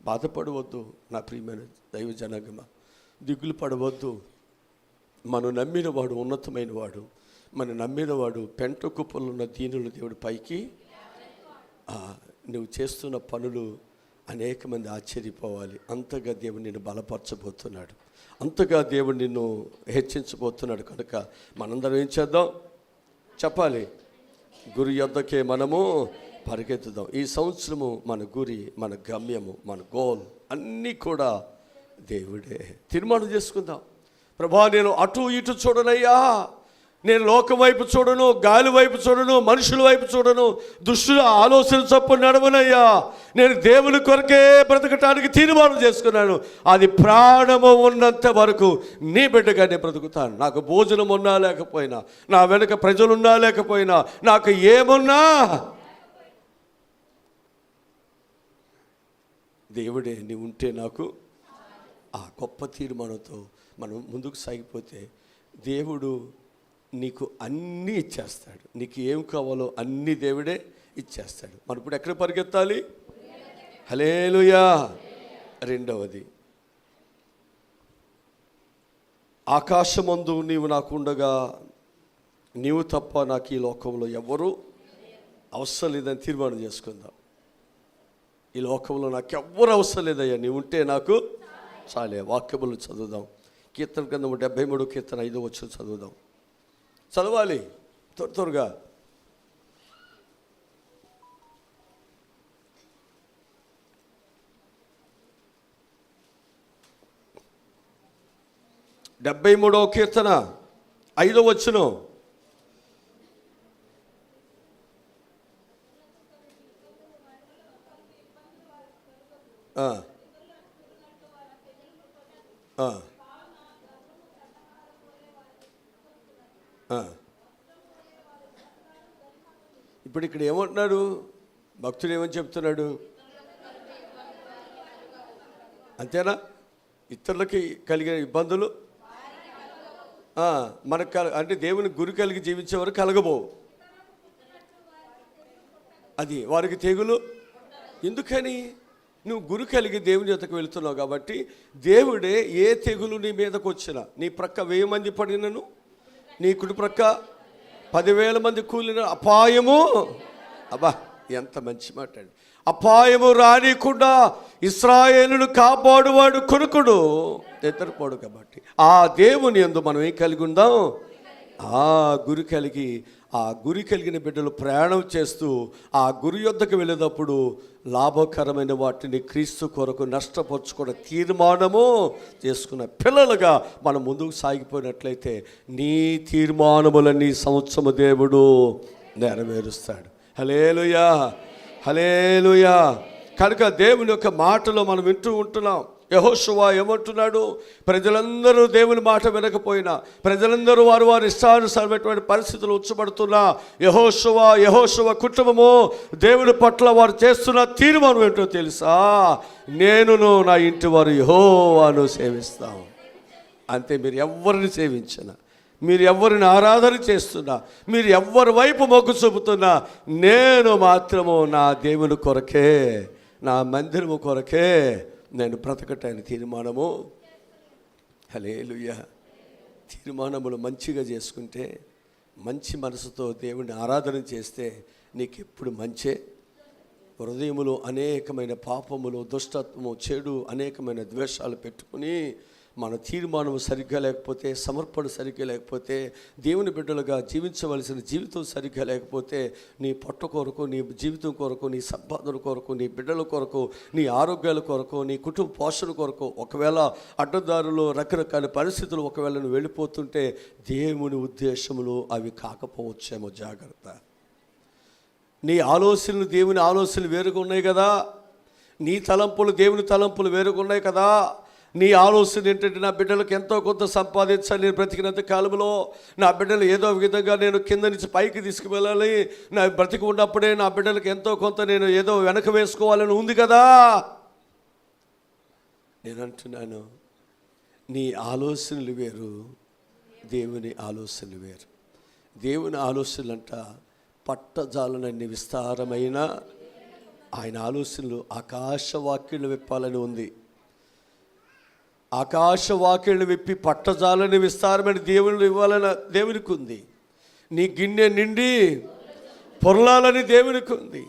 బాధపడవద్దు నా ప్రియమైన దైవ జనాంగమా, దిగులు పడవద్దు. మనం నమ్మిన వాడు ఉన్నతమైన వాడు. మనం నమ్మిన వాడు పెంట కుప్పలు ఉన్న దీనులు దేవుడు పైకి. నువ్వు చేస్తున్న పనులు అనేక మంది ఆశ్చర్యపోవాలి. అంతగా దేవుడు నిన్ను బలపరచబోతున్నాడు, అంతగా దేవుడు నిన్ను హెచ్చించబోతున్నాడు. కనుక మనందరం ఏం చేద్దాం చెప్పాలి? గురి యొద్దకే మనము పరిగెత్తుదాం. ఈ సంవత్సరము మన గురి, మన గమ్యము, మన గోల్ అన్నీ కూడా దేవుడే. తీర్మానం చేసుకుందాం. ప్రభా, నేను అటు ఇటు చూడనయ్యా, నేను లోకం వైపు చూడను, గాలి వైపు చూడను, మనుషుల వైపు చూడను, దుష్టుల ఆలోచన చొప్పున నడవనయ్యా. నేను దేవుని కొరకే బ్రతకటానికి తీర్మానం చేసుకున్నాను. అది ప్రాణము ఉన్నంత వరకు నీ బిడ్డగానే బ్రతుకుతాను. నాకు భోజనం ఉన్నా లేకపోయినా, నా వెనుక ప్రజలున్నా లేకపోయినా, నాకు ఏమున్నా దేవుడే నీ ఉంటే నాకు. ఆ గొప్ప తీర్మానంతో మనం ముందుకు సాగిపోతే దేవుడు నీకు అన్నీ ఇచ్చేస్తాడు. నీకు ఏం కావాలో అన్నీ దేవుడే ఇచ్చేస్తాడు. మనం ఇప్పుడు ఎక్కడ పరిగెత్తాలి? హల్లెలూయా. రెండవది, ఆకాశమందు నీవు నాకుండగా నీవు తప్ప నాకు ఈ లోకంలో ఎవరు అవసరం లేదని తీర్మానం చేసుకుందాం. ఈ లోకంలో నాకు ఎవ్వరు అవసరం లేదయ్యా, నీవు ఉంటే నాకు చాలే. వాక్యములు చదువుదాం. కీర్తన గ్రంథము 73 కీర్తన 5వ వచనం చదువుదాం. చదవాలి త్వరగా. 73వ కీర్తన 5వ వచనం. ఇప్పుడు ఇక్కడ ఏమంటున్నాడు భక్తుడు, ఏమని చెప్తున్నాడు? అంతేనా? ఇతరులకి కలిగే ఇబ్బందులు మనకు అంటే దేవుని గురి కలిగి జీవించేవారు కలగబోవు. అది వారికి తెగులు. ఎందుకని? నువ్వు గురి కలిగి దేవుని యొద్దకు వెళుతున్నావు కాబట్టి దేవుడే ఏ తెగులు నీ మీదకు వచ్చినా, నీ ప్రక్క 1000 మంది పడినను, నీ కుడి ప్రక్క 10,000 మంది కూలిన అపాయము, అబ్బా ఎంత మంచి మాట అండి, అపాయము రానికుండా ఇశ్రాయేలును కాపాడువాడు కొనుకుడు నిద్రపోడు. కాబట్టి ఆ దేవుని యందు మనం ఏం కలిగి ఉందాం? గురి కలిగిన బిడ్డలు ప్రయాణం చేస్తూ ఆ గురి యొద్దకు వెళ్ళేటప్పుడు లాభకరమైన వాటిని క్రీస్తు కొరకు నష్టపరుచుకున్న తీర్మానము చేసుకున్న పిల్లలుగా మనం ముందుకు సాగిపోయినట్లయితే నీ తీర్మానములన్నీ సంవత్సరము దేవుడు నెరవేరుస్తాడు. హల్లెలూయా, హల్లెలూయా. కనుక దేవుని యొక్క మాటలో మనం వింటూ ఉంటున్నాం. యెహోషువ ఏమంటున్నాడు? ప్రజలందరూ దేవుని మాట వినకపోయినా, ప్రజలందరూ వారి ఇష్టానుసారమైనటువంటి పరిస్థితులు ఉచ్చబడుతున్నా, యెహోషువ కుటుంబము దేవుని పట్ల వారు చేస్తున్న తీర్మానం ఏంటో తెలుసా? నేనును నా ఇంటి వారు యెహోవాను సేవిస్తాం. అంతే. మీరు ఎవరిని సేవించినా, మీరు ఎవరిని ఆరాధన చేస్తున్నా, మీరు ఎవరి వైపు మొగ్గు చూపుతున్నా, నేను మాత్రము నా దేవుని కొరకే, నా మందిరము కొరకే నేను బ్రతకటానికి తీర్మానము. హల్లెలూయా. తీర్మానములు మంచిగా చేసుకుంటే, మంచి మనసుతో దేవుని ఆరాధన చేస్తే నీకు ఎప్పుడు మంచే. హృదయములో అనేకమైన పాపములు, దుష్టత్వము, చెడు, అనేకమైన ద్వేషాలు పెట్టుకుని మన తీర్మానం సరిగ్గా లేకపోతే, సమర్పణ సరిగ్గా లేకపోతే, దేవుని బిడ్డలుగా జీవించవలసిన జీవితం సరిగ్గా లేకపోతే, నీ పొట్ట కొరకు, నీ జీవితం కొరకు, నీ సంపాదన కొరకు, నీ బిడ్డల కొరకు, నీ ఆరోగ్యాల కొరకు, నీ కుటుంబ పోషణ కొరకు ఒకవేళ అడ్డదారులు, రకరకాల పరిస్థితులు ఒకవేళ నువ్వు వెళ్ళిపోతుంటే దేవుని ఉద్దేశములు అవి కాకపోవచ్చేమో. జాగ్రత్త. నీ ఆలోచనలు దేవుని ఆలోచనలు వేరుగా ఉన్నాయి కదా, నీ తలంపులు దేవుని తలంపులు వేరుగా ఉన్నాయి కదా. నీ ఆలోచన ఏంటంటే, నా బిడ్డలకు ఎంతో కొంత సంపాదించాలి, నేను బ్రతికినంత కాలంలో నా బిడ్డలు ఏదో విధంగా నేను కింద నుంచి పైకి తీసుకువెళ్ళాలి, నా బ్రతికి ఉన్నప్పుడే నా బిడ్డలకు ఎంతో కొంత నేను ఏదో వెనక వేసుకోవాలని ఉంది కదా. నేను అంటున్నాను, నీ ఆలోచనలు వేరు, దేవుని ఆలోచనలు వేరు. దేవుని ఆలోచనలంట పట్టజాలనన్ని విస్తారమైన ఆయన ఆలోచనలు ఆకాశవాక్యులు విప్పాలని ఉంది. ఆకాశవాక్యులు విప్పి పట్టజాలని విస్తారమైన దేవుళ్ళు ఇవ్వాలని దేవునికి ఉంది. నీ గిన్నె నిండి పొరలాలని దేవునికి ఉంది.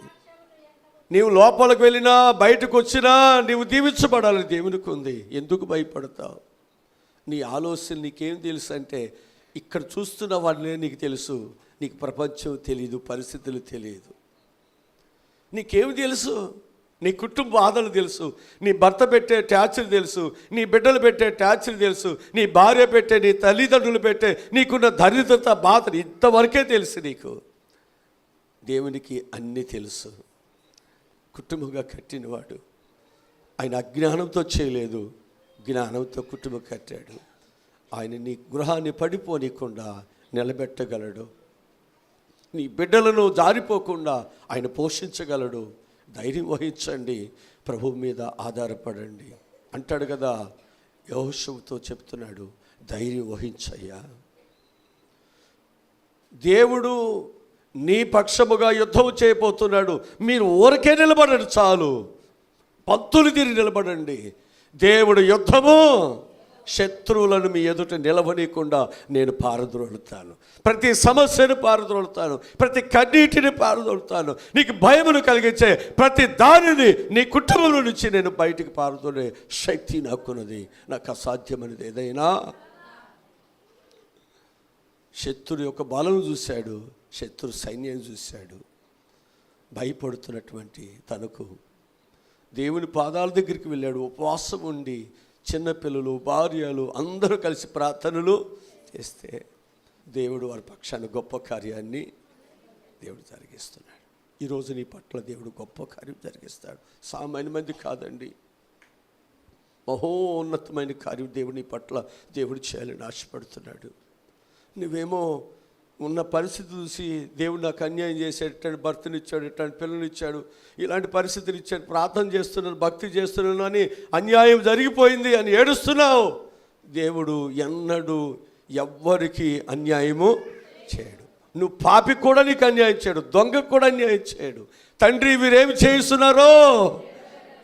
నీవు లోపలికి వెళ్ళినా బయటకు వచ్చినా నీవు దీవించబడాలని దేవునికి ఉంది. ఎందుకు భయపడతావు? నీ ఆలోచన నీకేం తెలుసు అంటే, ఇక్కడ చూస్తున్న వాడినే నీకు తెలుసు, నీకు ప్రపంచం తెలియదు, పరిస్థితులు తెలియదు. నీకేమి తెలుసు? నీ కుటుంబ బాధలు తెలుసు, నీ భర్త పెట్టే ట్యాక్సులు తెలుసు, నీ బిడ్డలు పెట్టే ట్యాక్సులు తెలుసు, నీ భార్య పెట్టే, నీ తల్లిదండ్రులు పెట్టే నీకున్న దరిద్రత బాధలు ఇంతవరకే తెలుసు నీకు. దేవునికి అన్నీ తెలుసు. కుటుంబంగా కట్టినవాడు ఆయన అజ్ఞానంతో చేయలేదు, జ్ఞానంతో కుటుంబం కట్టాడు. ఆయన నీ గృహాన్ని పడిపోనీయకుండా నిలబెట్టగలడు. నీ బిడ్డలను జారిపోకుండా ఆయన పోషించగలడు. ధైర్యం వహించండి, ప్రభు మీద ఆధారపడండి అంటాడు కదా. యెహోషువతో చెప్తున్నాడు, ధైర్యం వహించయ్యా, దేవుడు నీ పక్షముగా యుద్ధం చేయబోతున్నాడు. మీరు ఊరికే నిలబడండి చాలు, పంతులు తీరి నిలబడండి. దేవుడు యుద్ధము, శత్రువులను మీ ఎదుట నిలవనీయకుండా నేను పారద్రోలుతాను. ప్రతి సమస్యను పారద్రోలుతాను, ప్రతి కన్నీటిని పారదోలుతాను. నీకు భయమును కలిగించే ప్రతి దానిని నీ కుటుంబంలో నుంచి నేను బయటికి పారదోలే శక్తి నాకున్నది. నాకు అసాధ్యమైనది ఏదైనా. శత్రు యొక్క బలం చూశాడు, శత్రు సైన్యం చూశాడు. భయపడుతున్నటువంటి తనకు దేవుని పాదాల దగ్గరికి వెళ్ళాడు. ఉపవాసం ఉండి చిన్నపిల్లలు, భార్యలు అందరూ కలిసి ప్రార్థనలు చేస్తే దేవుడు వారి పక్షాన్ని గొప్ప కార్యాన్ని దేవుడు జరిగిస్తున్నాడు. ఈరోజు నీ పట్ల దేవుడు గొప్ప కార్యం జరిగిస్తాడు. సామాన్య మంది కాదండి, మహోన్నతమైన కార్యం దేవుడు నీ పట్ల దేవుడు చేయాలని ఆశపడుతున్నాడు. నువ్వేమో ఉన్న పరిస్థితి చూసి దేవుడు నాకు అన్యాయం చేశాడు, ఇట్లాంటి భర్తనిచ్చాడు, ఇట్లాంటి పిల్లనిచ్చాడు, ఇలాంటి పరిస్థితులు ఇచ్చాడు, ప్రార్థన చేస్తున్నాను, భక్తి చేస్తున్నాను అని అన్యాయం జరిగిపోయింది అని ఏడుస్తున్నావు. దేవుడు ఎన్నడూ ఎవ్వరికి అన్యాయము చేయడు. నువ్వు పాపికి కూడా నీకు అన్యాయం చేయడు, దొంగకు కూడా అన్యాయం చేయడు. తండ్రి వీరేమి చేయిస్తున్నారో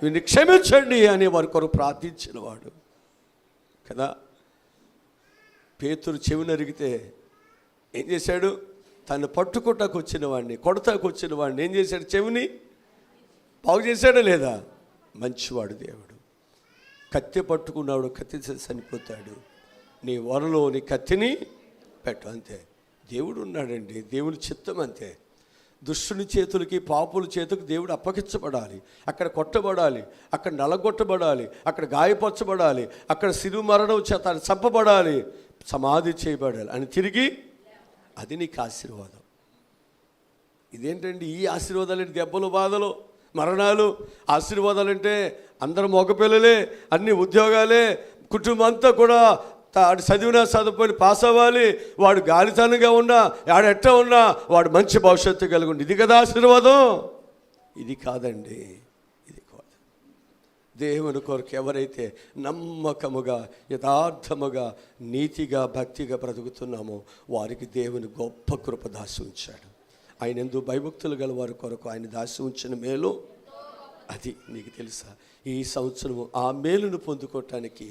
వీరిని క్షమించండి అని వారి కొరకు ప్రార్థించిన వాడు కదా. పేతురు చెవి నరిగితే ఏం చేశాడు? తను పట్టుకుంటాకు వచ్చిన వాడిని, కొడతాకు వచ్చిన వాడిని ఏం చేశాడు? చెవిని బాగు చేశాడా లేదా? మంచివాడు దేవుడు. కత్తి పట్టుకున్నాడు, కత్తి చనిపోతాడు. నీ వరలో నీ కత్తిని పెట్టు, అంతే. దేవుడు ఉన్నాడండి, దేవుని చిత్తం అంతే. దుష్టుని చేతులకి, పాపుల చేతులకు దేవుడు అప్పగించబడాలి. అక్కడ కొట్టబడాలి, అక్కడ నలగొట్టబడాలి, అక్కడ గాయపరచబడాలి, అక్కడ శిలువ మరణం చేత చంపబడాలి, సమాధి చేయబడాలి అని తిరిగి. అది నీకు ఆశీర్వాదం. ఇదేంటండి ఈ ఆశీర్వాదాలు? దెబ్బలు, బాధలు, మరణాలు. ఆశీర్వాదాలంటే అందరు మగపిల్లలే, అన్ని ఉద్యోగాలే, కుటుంబం అంతా కూడా వాడు చదివినా చదువుకొని పాస్ అవ్వాలి, వాడు గాలితనంగా ఉన్నా, వాడు ఎట్ట ఉన్నా వాడు మంచి భవిష్యత్తు కలిగి ఉండి. ఇది కదా ఆశీర్వాదం? ఇది కాదండి, ఇది కాదు. దేవుని కొరకు ఎవరైతే నమ్మకముగా, యథార్థముగా, నీతిగా, భక్తిగా బ్రతుకుతున్నామో వారికి దేవుని గొప్ప కృప దాసి ఉంచాడు. ఆయన ఎందుకు భయభక్తులు గల వారి కొరకు ఆయన దాసి ఉంచిన మేలు అది. నీకు తెలుసా? ఈ సంవత్సరము ఆ మేలును పొందుకోవటానికి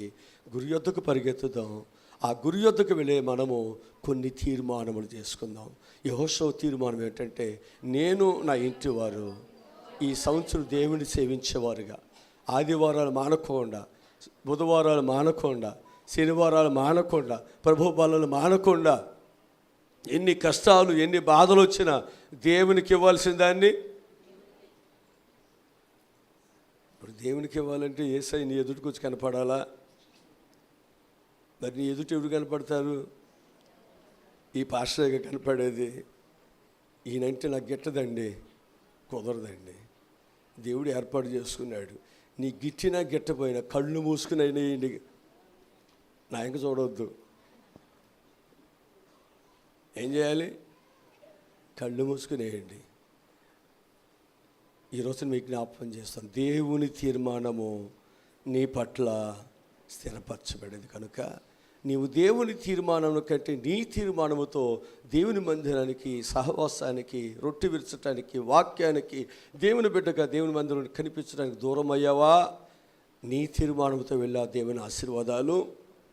గురి యొద్దకు పరిగెత్తుదాం. ఆ గురి యొద్దకు వెళ్ళే మనము కొన్ని తీర్మానములు చేసుకుందాం. యెహోషువ తీర్మానం ఏంటంటే, నేను నా ఇంటి వారు ఈ సంవత్సరం దేవుని సేవించేవారుగా, ఆదివారాలు మానకుండా, బుధవారాలు మానకుండా, శనివారాలు మానకుండా, ప్రభు బలాలు మానకుండా, ఎన్ని కష్టాలు ఎన్ని బాధలు వచ్చినా దేవునికి ఇవ్వాల్సిన దాన్ని ఇప్పుడు దేవునికి ఇవ్వాలంటే యేసయ్య నీ ఎదుటికి వచ్చి కనపడాలా? మరి నీ ఎదుటి ఎవరు కనపడతారు? ఈ పాస్టర్గా కనపడేది. ఈయనంటే నాకు గిట్టదండి, కుదరదండి. దేవుడు ఏర్పాటు చేసుకున్నాడు. నీ గిట్టినా గిట్టపోయినా కళ్ళు మూసుకుని అయినా నా ఇంక చూడవద్దు. ఏం చేయాలి? కళ్ళు మూసుకునేయండి. ఈరోజు మీకు జ్ఞాపకం చేస్తాను, దేవుని తీర్మానము నీ పట్ల స్థిరపరచబడేది కనుక నీవు దేవుని తీర్మానం కంటే నీ తీర్మానముతో దేవుని మందిరానికి, సహవాసానికి, రొట్టె విరచడానికి, వాక్యానికి, దేవుని బిడ్డగా దేవుని మందిరానికి కనిపించడానికి దూరం అయ్యావా? నీ తీర్మానంతో వెళ్ళా దేవుని ఆశీర్వాదాలు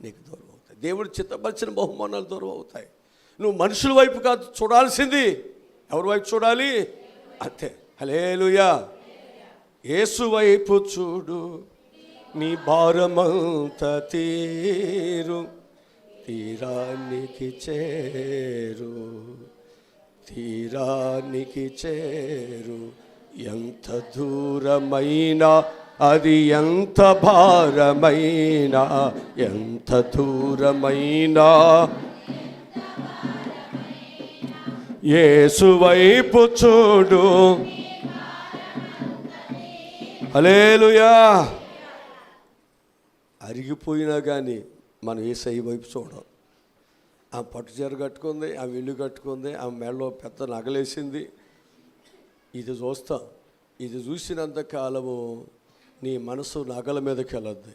నీకు దూరం అవుతాయి. దేవుడు చిత్తపరిచిన బహుమానాలు దూరం అవుతాయి. నువ్వు మనుషుల వైపు కాదు చూడాల్సింది. ఎవరి వైపు చూడాలి? అంతే. హల్లెలూయా. యేసు వైపు చూడు, నీ భారమంతా తీరు, తీరానికి చేరు, తీరానికి చేరు. ఎంత దూరమైనా అది, ఎంత భారమైనా, ఎంత దూరమైనా యేసు వైపు చూడు. హల్లెలూయా. అరిగిపోయినా కానీ మనం యేసయ్య వైపు చూడం. ఆ పట్టు చీర కట్టుకుంది, ఆ ఇల్లు కట్టుకుంది, ఆ మెడలో పెద్ద నగలేసింది, ఇది చూస్తాం. ఇది చూసినంత కాలము నీ మనసు నగల మీదకి వెళ్ళద్ది,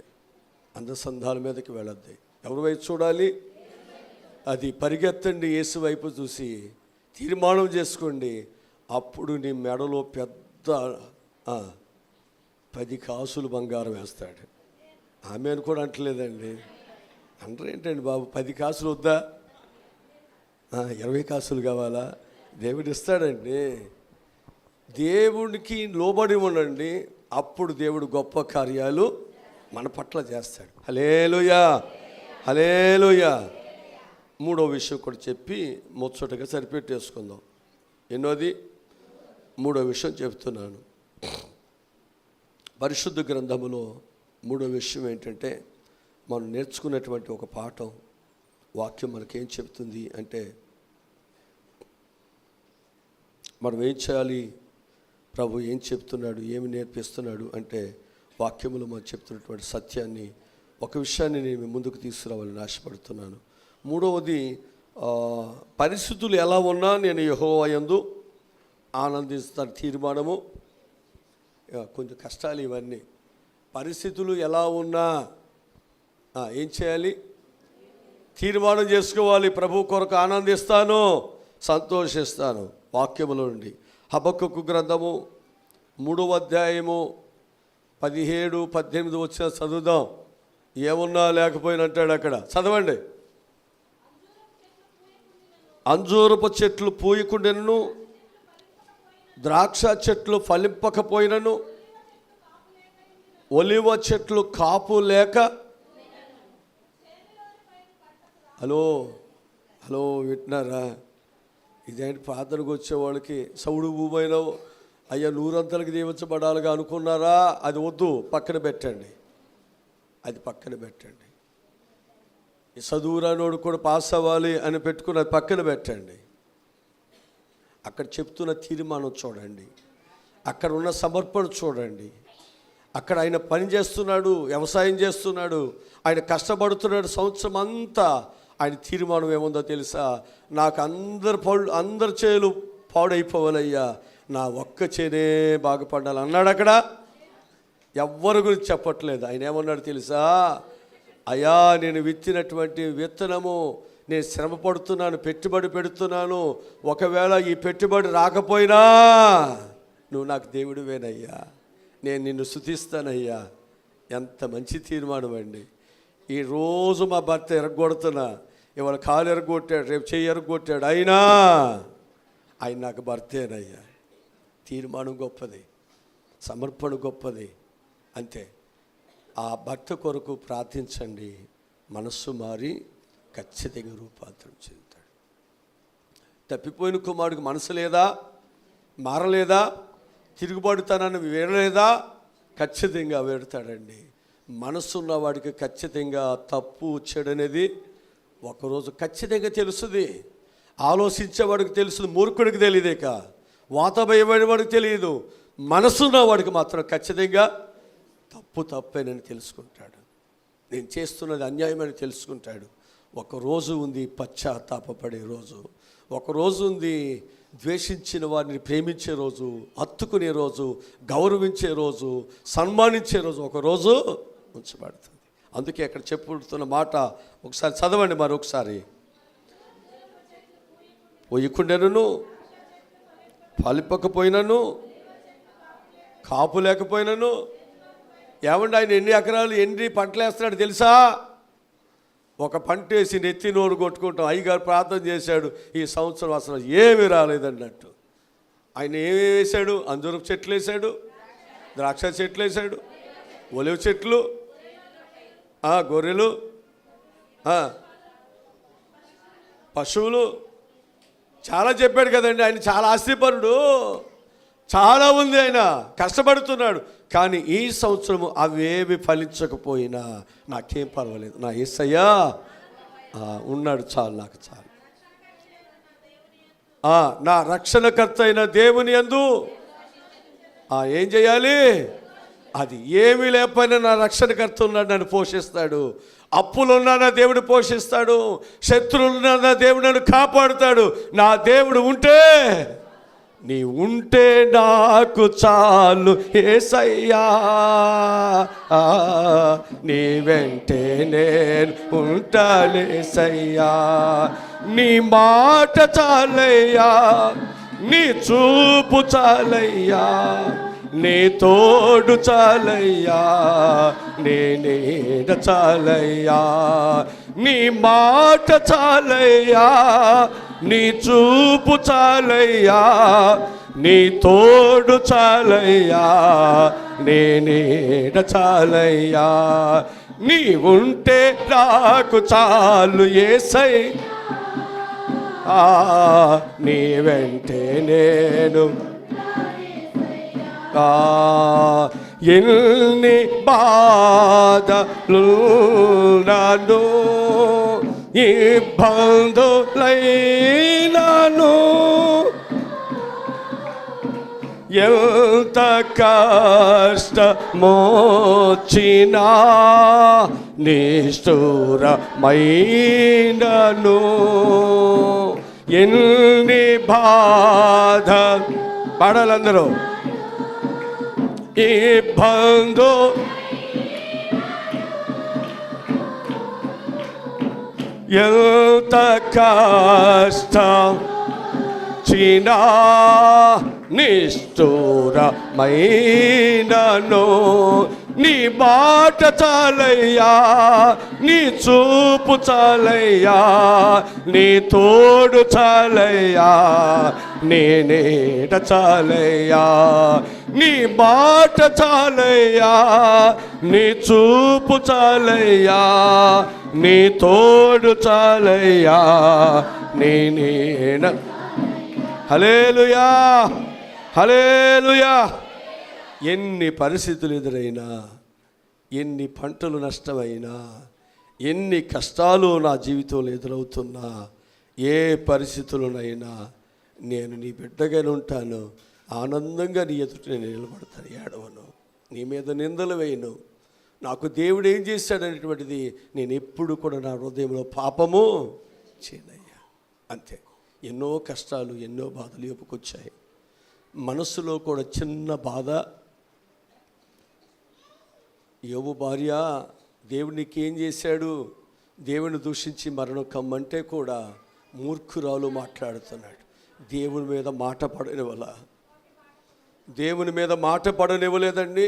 అందసంధాల మీదకి వెళ్ళద్ది. ఎవరి వైపు చూడాలి? అది పరిగెత్తండి, యేసు వైపు చూసి తీర్మానం చేసుకోండి. అప్పుడు నీ మెడలో పెద్ద 10 కాసులు బంగారం వేస్తాడు. ఆమె అని కూడా అంటలేదండి. అంటారు ఏంటండి బాబు, 10 కాసులు వద్దా? 20 కాసులు కావాలా? దేవుడు ఇస్తాడండి. దేవుడికి లోబడి ఉండండి, అప్పుడు దేవుడు గొప్ప కార్యాలు మన పట్ల చేస్తాడు. హల్లెలూయా, హల్లెలూయా. మూడో విషయం కూడా చెప్పి ముచ్చటగా సరిపెట్టేసుకుందాం. ఎన్నోది? మూడో విషయం చెప్తున్నాను. పరిశుద్ధ గ్రంథములో మూడో విషయం ఏంటంటే, మనం నేర్చుకున్నటువంటి ఒక పాఠం, వాక్యం మనకేం చెప్తుంది అంటే, మనం ఏం చేయాలి, ప్రభు ఏం చెప్తున్నాడు, ఏమి నేర్పిస్తున్నాడు అంటే, వాక్యములు మనం చెప్తున్నటువంటి సత్యాన్ని, ఒక విషయాన్ని నేను ముందుకు తీసుకురావాలని ఆశపడుతున్నాను. మూడవది, పరిస్థితులు ఎలా ఉన్నా నేను యెహోవా యందు ఆనందిస్తాను తీర్మానము. కొంచెం కష్టాలు ఇవన్నీ. పరిస్థితులు ఎలా ఉన్నా ఏం చేయాలి, తీర్మానం చేసుకోవాలి. ప్రభు కొరకు ఆనందిస్తాను, సంతోషిస్తాను. వాక్యములో నుండి హబక్కూకు గ్రంథము 3వ అధ్యాయము 17-18 వచ్చిన చదువుదాం. ఏమున్నా లేకపోయినా అంటాడు అక్కడ, చదవండి. అంజూరపు చెట్లు పూయకుండాను, ద్రాక్ష చెట్లు ఫలింపకపోయినను, ఒలివ చెట్లు కాపు లేక. హలో హలో వింటున్నారా? ఇదేంటి ప్రార్థనకు వచ్చేవాళ్ళకి సౌడు భూమైనా అయ్యా నూరంతలకు దీవించబడాలిగా అనుకున్నారా? అది వద్దు, పక్కన పెట్టండి. అది పక్కన పెట్టండి. ఈ చదువురానోడు కూడా పాస్ అవ్వాలి అని పెట్టుకుని అది పక్కన పెట్టండి. అక్కడ చెప్తున్న తీర్మానం చూడండి, అక్కడ ఉన్న సమర్పణ చూడండి. అక్కడ ఆయన పని చేస్తున్నాడు, వ్యవసాయం చేస్తున్నాడు, ఆయన కష్టపడుతున్నాడు సంవత్సరం అంతా. ఆయన తీర్మానం ఏముందో తెలుసా? నాకు అందరి చేలు పాడైపోవాలయ్యా, నా ఒక్క చేనే బాగుపడాలి అన్నాడు. అక్కడ ఎవ్వరి గురించి చెప్పట్లేదు. ఆయన ఏమన్నాడు తెలుసా? అయ్యా, నేను విత్తినటువంటి విత్తనము, నేను శ్రమ పడుతున్నాను, పెట్టుబడి పెడుతున్నాను, ఒకవేళ ఈ పెట్టుబడి రాకపోయినా నువ్వు నాకు దేవుడివేనయ్యా, నేను నిన్ను స్తుతిస్తానయ్యా. ఎంత మంచి తీర్మానం అండి. ఈరోజు మా భర్త ఎరగొడుతున్నా, ఇవాళ కాలు ఎరగొట్టాడు, రేపు చెయ్యి ఎరగొట్టాడు, అయినా ఆయన నాకు భర్తేనయ్యా. తీర్మానం గొప్పది, సమర్పణ గొప్పది. అంతే. ఆ భర్త కొరకు ప్రార్థించండి, మనస్సు మారి ఖచ్చితంగా రూపాంతరం చెందుతాడు. తప్పిపోయిన కుమారుడికి మనసు లేదా, మారలేదా, తిరుగుబాటుతనాన్ని వేరలేదా? ఖచ్చితంగా వేడతాడండి. మనసున్న వాడికి ఖచ్చితంగా తప్పు చెడనేది ఒకరోజు ఖచ్చితంగా తెలుస్తుంది. ఆలోచించేవాడికి తెలుస్తుంది, మూర్ఖుడికి తెలియదేక, వాతభయమైన వాడికి తెలియదు. మనసున్న వాడికి మాత్రం ఖచ్చితంగా తప్పేనని తెలుసుకుంటాడు. నేను చేస్తున్నది అన్యాయమని తెలుసుకుంటాడు. ఒకరోజు ఉంది పశ్చాత్తాపపడే రోజు, ఒకరోజు ఉంది ద్వేషించిన వారిని ప్రేమించే రోజు, హత్తుకునే రోజు, గౌరవించే రోజు, సన్మానించే రోజు ఒకరోజు ఉంచబడుతుంది. అందుకే అక్కడ చెప్పుతున్న మాట ఒకసారి చదవండి మరొకసారి. పోయకుండాను, ఫలింపకపోయినను, కాపు లేకపోయినను. ఏమండి, ఆయన ఎన్ని ఎకరాలు ఎన్ని పంటలు వేస్తున్నాడు తెలుసా? ఒక పంట వేసి నెత్తి నోరు కొట్టుకుంటాం. అయ్యగారు ప్రార్థన చేశాడు, ఈ సంవత్సరం అసలు ఏమీ రాలేదన్నట్టు. ఆయన ఏమి వేశాడు? అంజూరపు చెట్లు వేశాడు, ద్రాక్ష చెట్లు వేశాడు, ఒలివ చెట్లు, గొర్రెలు, పశువులు, చాలా చెప్పాడు కదండి. ఆయన చాలా ఆస్తిపరుడు, చాలా ఉంది, ఆయన కష్టపడుతున్నాడు. కానీ ఈ సంవత్సరము అవేవి ఫలించకపోయినా నాకేం పర్వాలేదు, నా యేసయ్యా ఉన్నాడు, చాలు, నాకు చాలు. నా రక్షణకర్త అయిన దేవుని యందు ఏం చేయాలి? అది ఏమీ లేకపోయినా నా రక్షణకర్త ఉన్నాడు, నన్ను పోషిస్తాడు. అప్పులున్నా నా దేవుడు పోషిస్తాడు, శత్రువులున్నా నా దేవుడు నన్ను కాపాడుతాడు. నా దేవుడు ఉంటే, నీ ఉంటే నాకు చాలు యేసయ్యా, నీ వెంటే నేను ఉంటానేసయ్యా. నీ మాట చాలయ్యా, నీ చూపు చాలయ్యా, నీ తోడు చాలయ్యా, నీ నీడ చాలయ్యా. నీ మాట చాలయ్యా, నీ చూపు చాలయ్యా, నీ తోడు చాలయ్యా, నీ నీడ చాలయ్యా. నీ ఉంటే నాకు చాలు యేసయ్యా, నీ వెంటే నేను. ఎన్ని బాధలున్నాను, ఇబ్బందులైనాను, ఎంత కష్టమొచ్చినా నిష్ఠురమైనను, ఎన్ని బాధ పాడాలందరూ, ఇబ్బందు ఎంత కష్టం చినా నిష్ఠురమైనను, నీ మాట చాలయ్యా, నీ చూపు చాలయ్యా, నీ తోడు చాలయ్యా, నీ నీడ చాలయ్యా, నీ మాట చాలయ్యా, నీ చూపు చాలయ్యా, నీ తోడు చాలయ్యా, నీ నీడ. హల్లెలూయా, హల్లెలూయా. ఎన్ని పరిస్థితులు ఎదురైనా, ఎన్ని పంటలు నష్టమైనా, ఎన్ని కష్టాలు నా జీవితంలో ఎదురవుతున్నా, ఏ పరిస్థితులనైనా నేను నీ బిడ్డగానే ఉంటాను. ఆనందంగా నీ ఎదుట నేను నిలబడతాను, ఏడవను, నీ మీద నిందలు వేయను. నాకు దేవుడు ఏం చేశాడనేటువంటిది నేను ఎప్పుడు కూడా నా హృదయంలో పాపము చేయనయ్యా. అంతే. ఎన్నో కష్టాలు, ఎన్నో బాధలు ఎప్పుకొచ్చాయి. మనస్సులో కూడా చిన్న బాధ. యోబు భార్య దేవునికి ఏం చేశాడు, దేవుని దూషించి మరణం కమ్మంటే కూడా మూర్ఖురాలు మాట్లాడుతున్నాడు. దేవుని మీద మాట పడనివ్వల, దేవుని మీద మాట పడనివ్వలేదండి.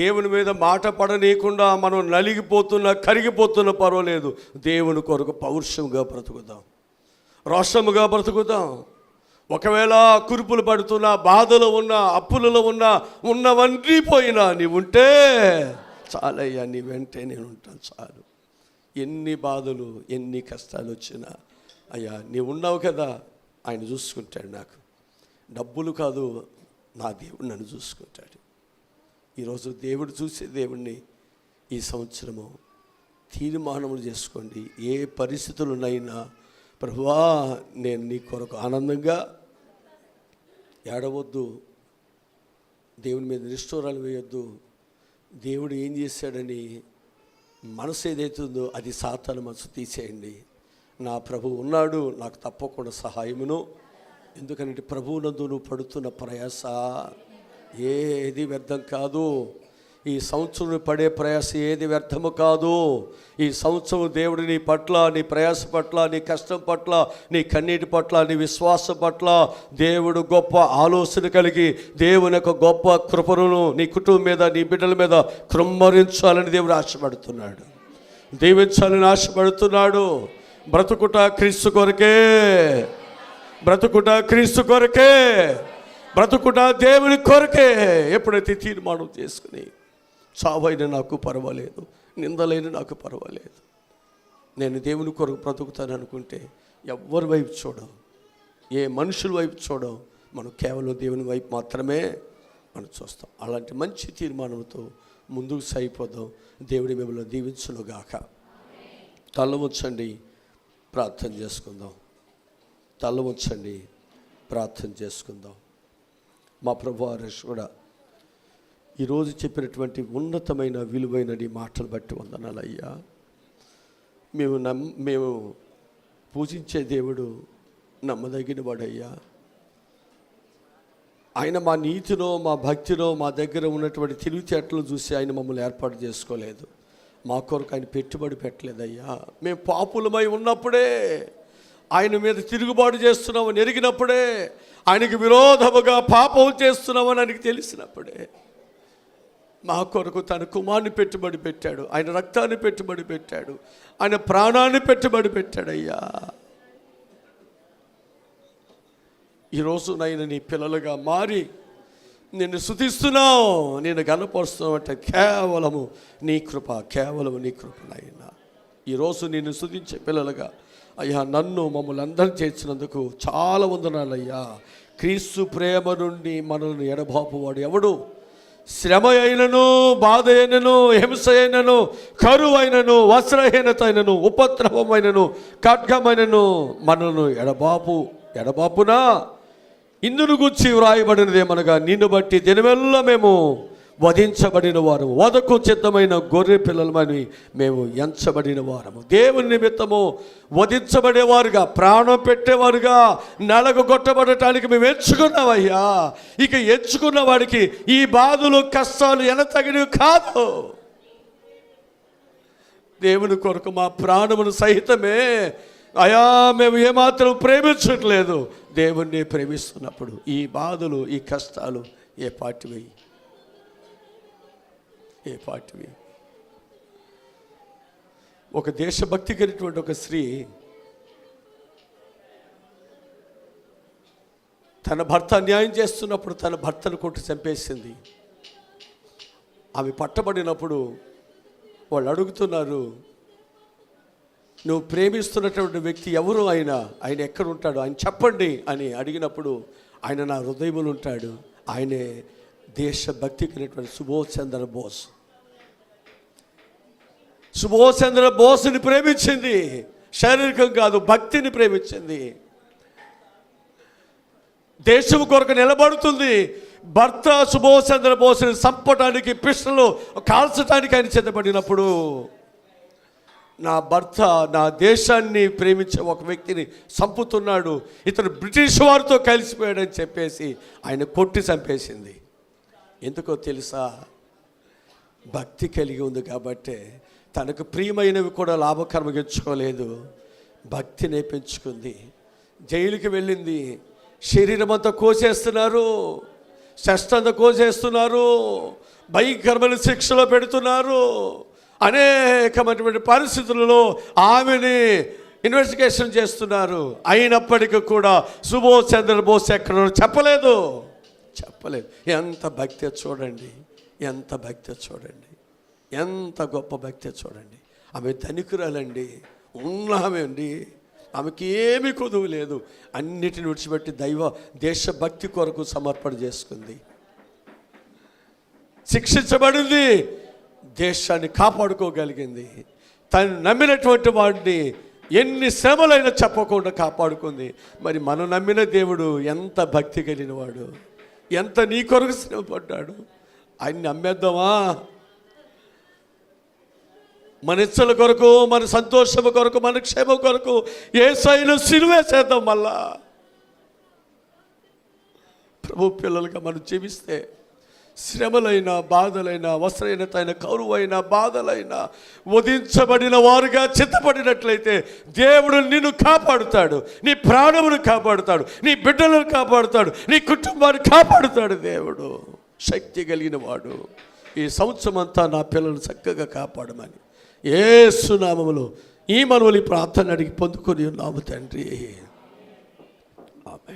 దేవుని మీద మాట పడనీయకుండా మనం నలిగిపోతున్నా, కరిగిపోతున్నా పర్వాలేదు, దేవుని కొరకు పౌరుషంగా బ్రతుకుదాం, రోషముగా బ్రతుకుదాం. ఒకవేళ కురుపులు పడుతున్నా, బాధలో ఉన్నా, అప్పులలో ఉన్నవన్నీ పోయినా నీవు ఉంటే చాలయ్యా, నీ వెంటే నేను ఉంటాను చాలు. ఎన్ని బాధలు, ఎన్ని కష్టాలు వచ్చినా అయ్యా నీవు ఉన్నావు కదా, ఆయన చూసుకుంటాడు. నాకు డబ్బులు కాదు, నా దేవుడు నన్ను చూసుకుంటాడు. ఈరోజు దేవుడు చూసే దేవుణ్ణి ఈ సంవత్సరము తీర్మానములు చేసుకోండి. ఏ పరిస్థితులునైనా ప్రభువా నేను నీ కొరకు ఆనందంగా ఏడవద్దు, దేవుని మీద నిష్ఠూరాలు వేయొద్దు. దేవుడు ఏం చేశాడని మనసు ఏదైతుందో అది సాతాను మనసు తీసేయండి. నా ప్రభువు ఉన్నాడు, నాకు తప్పకుండా సహాయమును. ఎందుకంటే ప్రభువునందు నువ్వు పడుతున్న ప్రయాస ఏది వ్యర్థం కాదు. ఈ సంవత్సరం పడే ప్రయాస ఏది వ్యర్థము కాదు. ఈ సంవత్సరం దేవుడు నీ పట్ల, నీ ప్రయాస పట్ల, నీ కష్టం పట్ల, నీ కన్నీటి పట్ల, నీ విశ్వాసం పట్ల దేవుడు గొప్ప ఆలోచన కలిగి దేవుని యొక్క గొప్ప కృపను నీ కుటుంబం మీద, నీ బిడ్డల మీద కృమ్మరించాలని దేవుడు ఆశపడుతున్నాడు, దీవించాలని ఆశపడుతున్నాడు. బ్రతుకుట క్రీస్తు కొరకే, బ్రతుకుట క్రీస్తు కొరకే, బ్రతుకుట దేవుని కొరకే. ఎప్పుడైతే తీర్మానం చేసుకుని చావైన నాకు పర్వాలేదు, నిందలైన నాకు పర్వాలేదు, నేను దేవుని కొరకు బ్రతుకుతాను అనుకుంటే ఎవరి వైపు చూడం, ఏ మనుషుల వైపు చూడం, మనం కేవలం దేవుని వైపు మాత్రమే మనం చూస్తాం. అలాంటి మంచి తీర్మానంతో ముందుకు సాగిపోదాం. దేవుడి మిమ్మల్ని దీవించునుగాక. తల వంచండి, ప్రార్థన చేసుకుందాం. తల వంచండి, ప్రార్థన చేసుకుందాం. మా ప్రభువారు కూడా ఈరోజు చెప్పినటువంటి ఉన్నతమైన విలువైన నీ మాటలు బట్టి వందనాలయ్యా. మేము పూజించే దేవుడు నమ్మదగిన వాడయ్యా. ఆయన మా నీతిలో, మా భక్తిలో, మా దగ్గర ఉన్నటువంటి తెలివితేటలు చూసి ఆయన మమ్మల్ని ఏర్పాటు చేసుకోలేదు. మా కొరకు ఆయన పెట్టుబడి పెట్టలేదయ్యా. మేము పాపులమై ఉన్నప్పుడే, ఆయన మీద తిరుగుబాటు చేస్తున్నామని ఎరిగినప్పుడే, ఆయనకి విరోధముగా పాపం చేస్తున్నామని ఆయనకి తెలిసినప్పుడే మా కొరకు తన కుమారుని పెట్టుబడి పెట్టాడు, ఆయన రక్తాన్ని పెట్టుబడి పెట్టాడు, ఆయన ప్రాణాన్ని పెట్టుబడి పెట్టాడయ్యా. ఈరోజు నైనా నీ పిల్లలుగా మారి నిన్ను స్తుతిస్తున్నావు, నేను గణపరుస్తున్నావు అంటే కేవలము నీ కృప, కేవలము నీ కృపనైనా. ఈరోజు నిన్ను స్తుతించే పిల్లలుగా అయ్యా నన్ను మమ్మల్ని అందరినీ చేర్చినందుకు చాలా వందనాలయ్యా. క్రీస్తు ప్రేమ నుండి మనల్ని ఎడబాపువాడు ఎవడు? శ్రమ అయినను, బాధ అయినను, హింస అయినను, కరువు అయినను, వస్త్రహీనత అయినను, ఉపద్రవమైనను, ఖడ్గమైనను మనను ఎడబాపునా ఇందును గురించి వ్రాయబడినదేమనగా నిన్ను బట్టి దినమెల్లా మేము వధించబడిన వారము, వధకు సిద్ధమైన గొర్రె పిల్లలమని మేము ఎంచబడిన వారము. దేవుని నిమిత్తము వధించబడేవారుగా, ప్రాణం పెట్టేవారుగా, నెలకు కొట్టబడటానికి మేము ఎంచుకున్నామయ్యా. ఇక ఎంచుకున్న వాడికి ఈ బాధలు కష్టాలు ఎనతగినవి కాదు. దేవుని కొరకు మా ప్రాణమును సహితమే అయా మేము ఏమాత్రం ప్రేమించట్లేదు. దేవుణ్ణి ప్రేమిస్తున్నప్పుడు ఈ బాధలు, ఈ కష్టాలు ఏ పాటివి? ఒక దేశభక్తి కలిగినటువంటి ఒక స్త్రీ తన భర్త అన్యాయం చేస్తున్నప్పుడు తన భర్తను కొట్టి చంపేసింది. ఆమె పట్టబడినప్పుడు వాళ్ళు అడుగుతున్నారు, నువ్వు ప్రేమిస్తున్నటువంటి వ్యక్తి ఎవరు? ఆయన ఎక్కడ ఉంటాడు? ఆయన చెప్పండి అని అడిగినప్పుడు ఆయన నా హృదయములు ఉంటాడు. ఆయనే దేశభక్తి కలిగినటువంటి సుభాష్ చంద్ర బోస్ని ప్రేమించింది. శారీరకం కాదు, భక్తిని ప్రేమించింది. దేశం కొరకు నిలబడుతుంది. భర్త సుభాష్ చంద్ర బోస్ని చంపడానికి, పిస్టలు కాల్చడానికి ఆయన సిద్ధపడినప్పుడు నా భర్త నా దేశాన్ని ప్రేమించే ఒక వ్యక్తిని చంపుతున్నాడు, ఇతను బ్రిటిష్ వారితో కలిసిపోయాడని చెప్పేసి ఆయన కొట్టి చంపేసింది. ఎందుకో తెలుసా? భక్తి కలిగి ఉంది కాబట్టి తనకు ప్రియమైనవి కూడా లాభకరంగా ఎంచుకోలేదు, భక్తినే పెంచుకుంది. జైలుకి వెళ్ళింది. శరీరం అంతా కోసేస్తున్నారు, శస్త్రంతా కోసేస్తున్నారు, భయంకరమైన శిక్షలో పెడుతున్నారు. అనేకమైనటువంటి పరిస్థితులలో ఆమెని ఇన్వెస్టిగేషన్ చేస్తున్నారు. అయినప్పటికీ కూడా సుభాష్ చంద్రబోస్ ఎక్కడో చెప్పలేదు. ఎంత భక్తి చూడండి, ఎంత గొప్ప భక్తి చూడండి. ఆమె ధనికురాలండి, ఉన్నామె అండి, ఆమెకి ఏమీ కొదువు లేదు. అన్నిటిని విడిచిపెట్టి దేశభక్తి కొరకు సమర్పణ చేసుకుంది. శిక్షించబడింది, దేశాన్ని కాపాడుకోగలిగింది. తను నమ్మినటువంటి వాడిని ఎన్ని శ్రమలైనా చెప్పకుండా కాపాడుకుంది. మరి మనం నమ్మిన దేవుడు ఎంత భక్తి కలిగిన వాడు, ఎంత నీ కొరకు శ్రమ పడ్డాడు. ఆయన్ని నమ్మేద్దామా? మన ఇచ్చల కొరకు, మన సంతోషము కొరకు, మన క్షేమం కొరకు యేసయ్యను సిలువేసేద్దాం. మళ్ళా ప్రభు పిల్లలుగా మనం జీవిస్తే శ్రమలైన, బాధలైన, వస్త్రహీనతైన, కరువైన, బాధలైన వధించబడిన వారుగా చిత్తపడినట్లయితే దేవుడు నిన్ను కాపాడుతాడు, నీ ప్రాణమును కాపాడుతాడు, నీ బిడ్డలను కాపాడుతాడు, నీ కుటుంబాన్ని కాపాడుతాడు. దేవుడు శక్తి కలిగిన వాడు. ఈ సంవత్సరం అంతా నా పిల్లలను చక్కగా కాపాడమని యేసు నామములో ఈ మనవలి ప్రార్థన అడిగి పొందుకొని ఉన్నాము తండ్రి.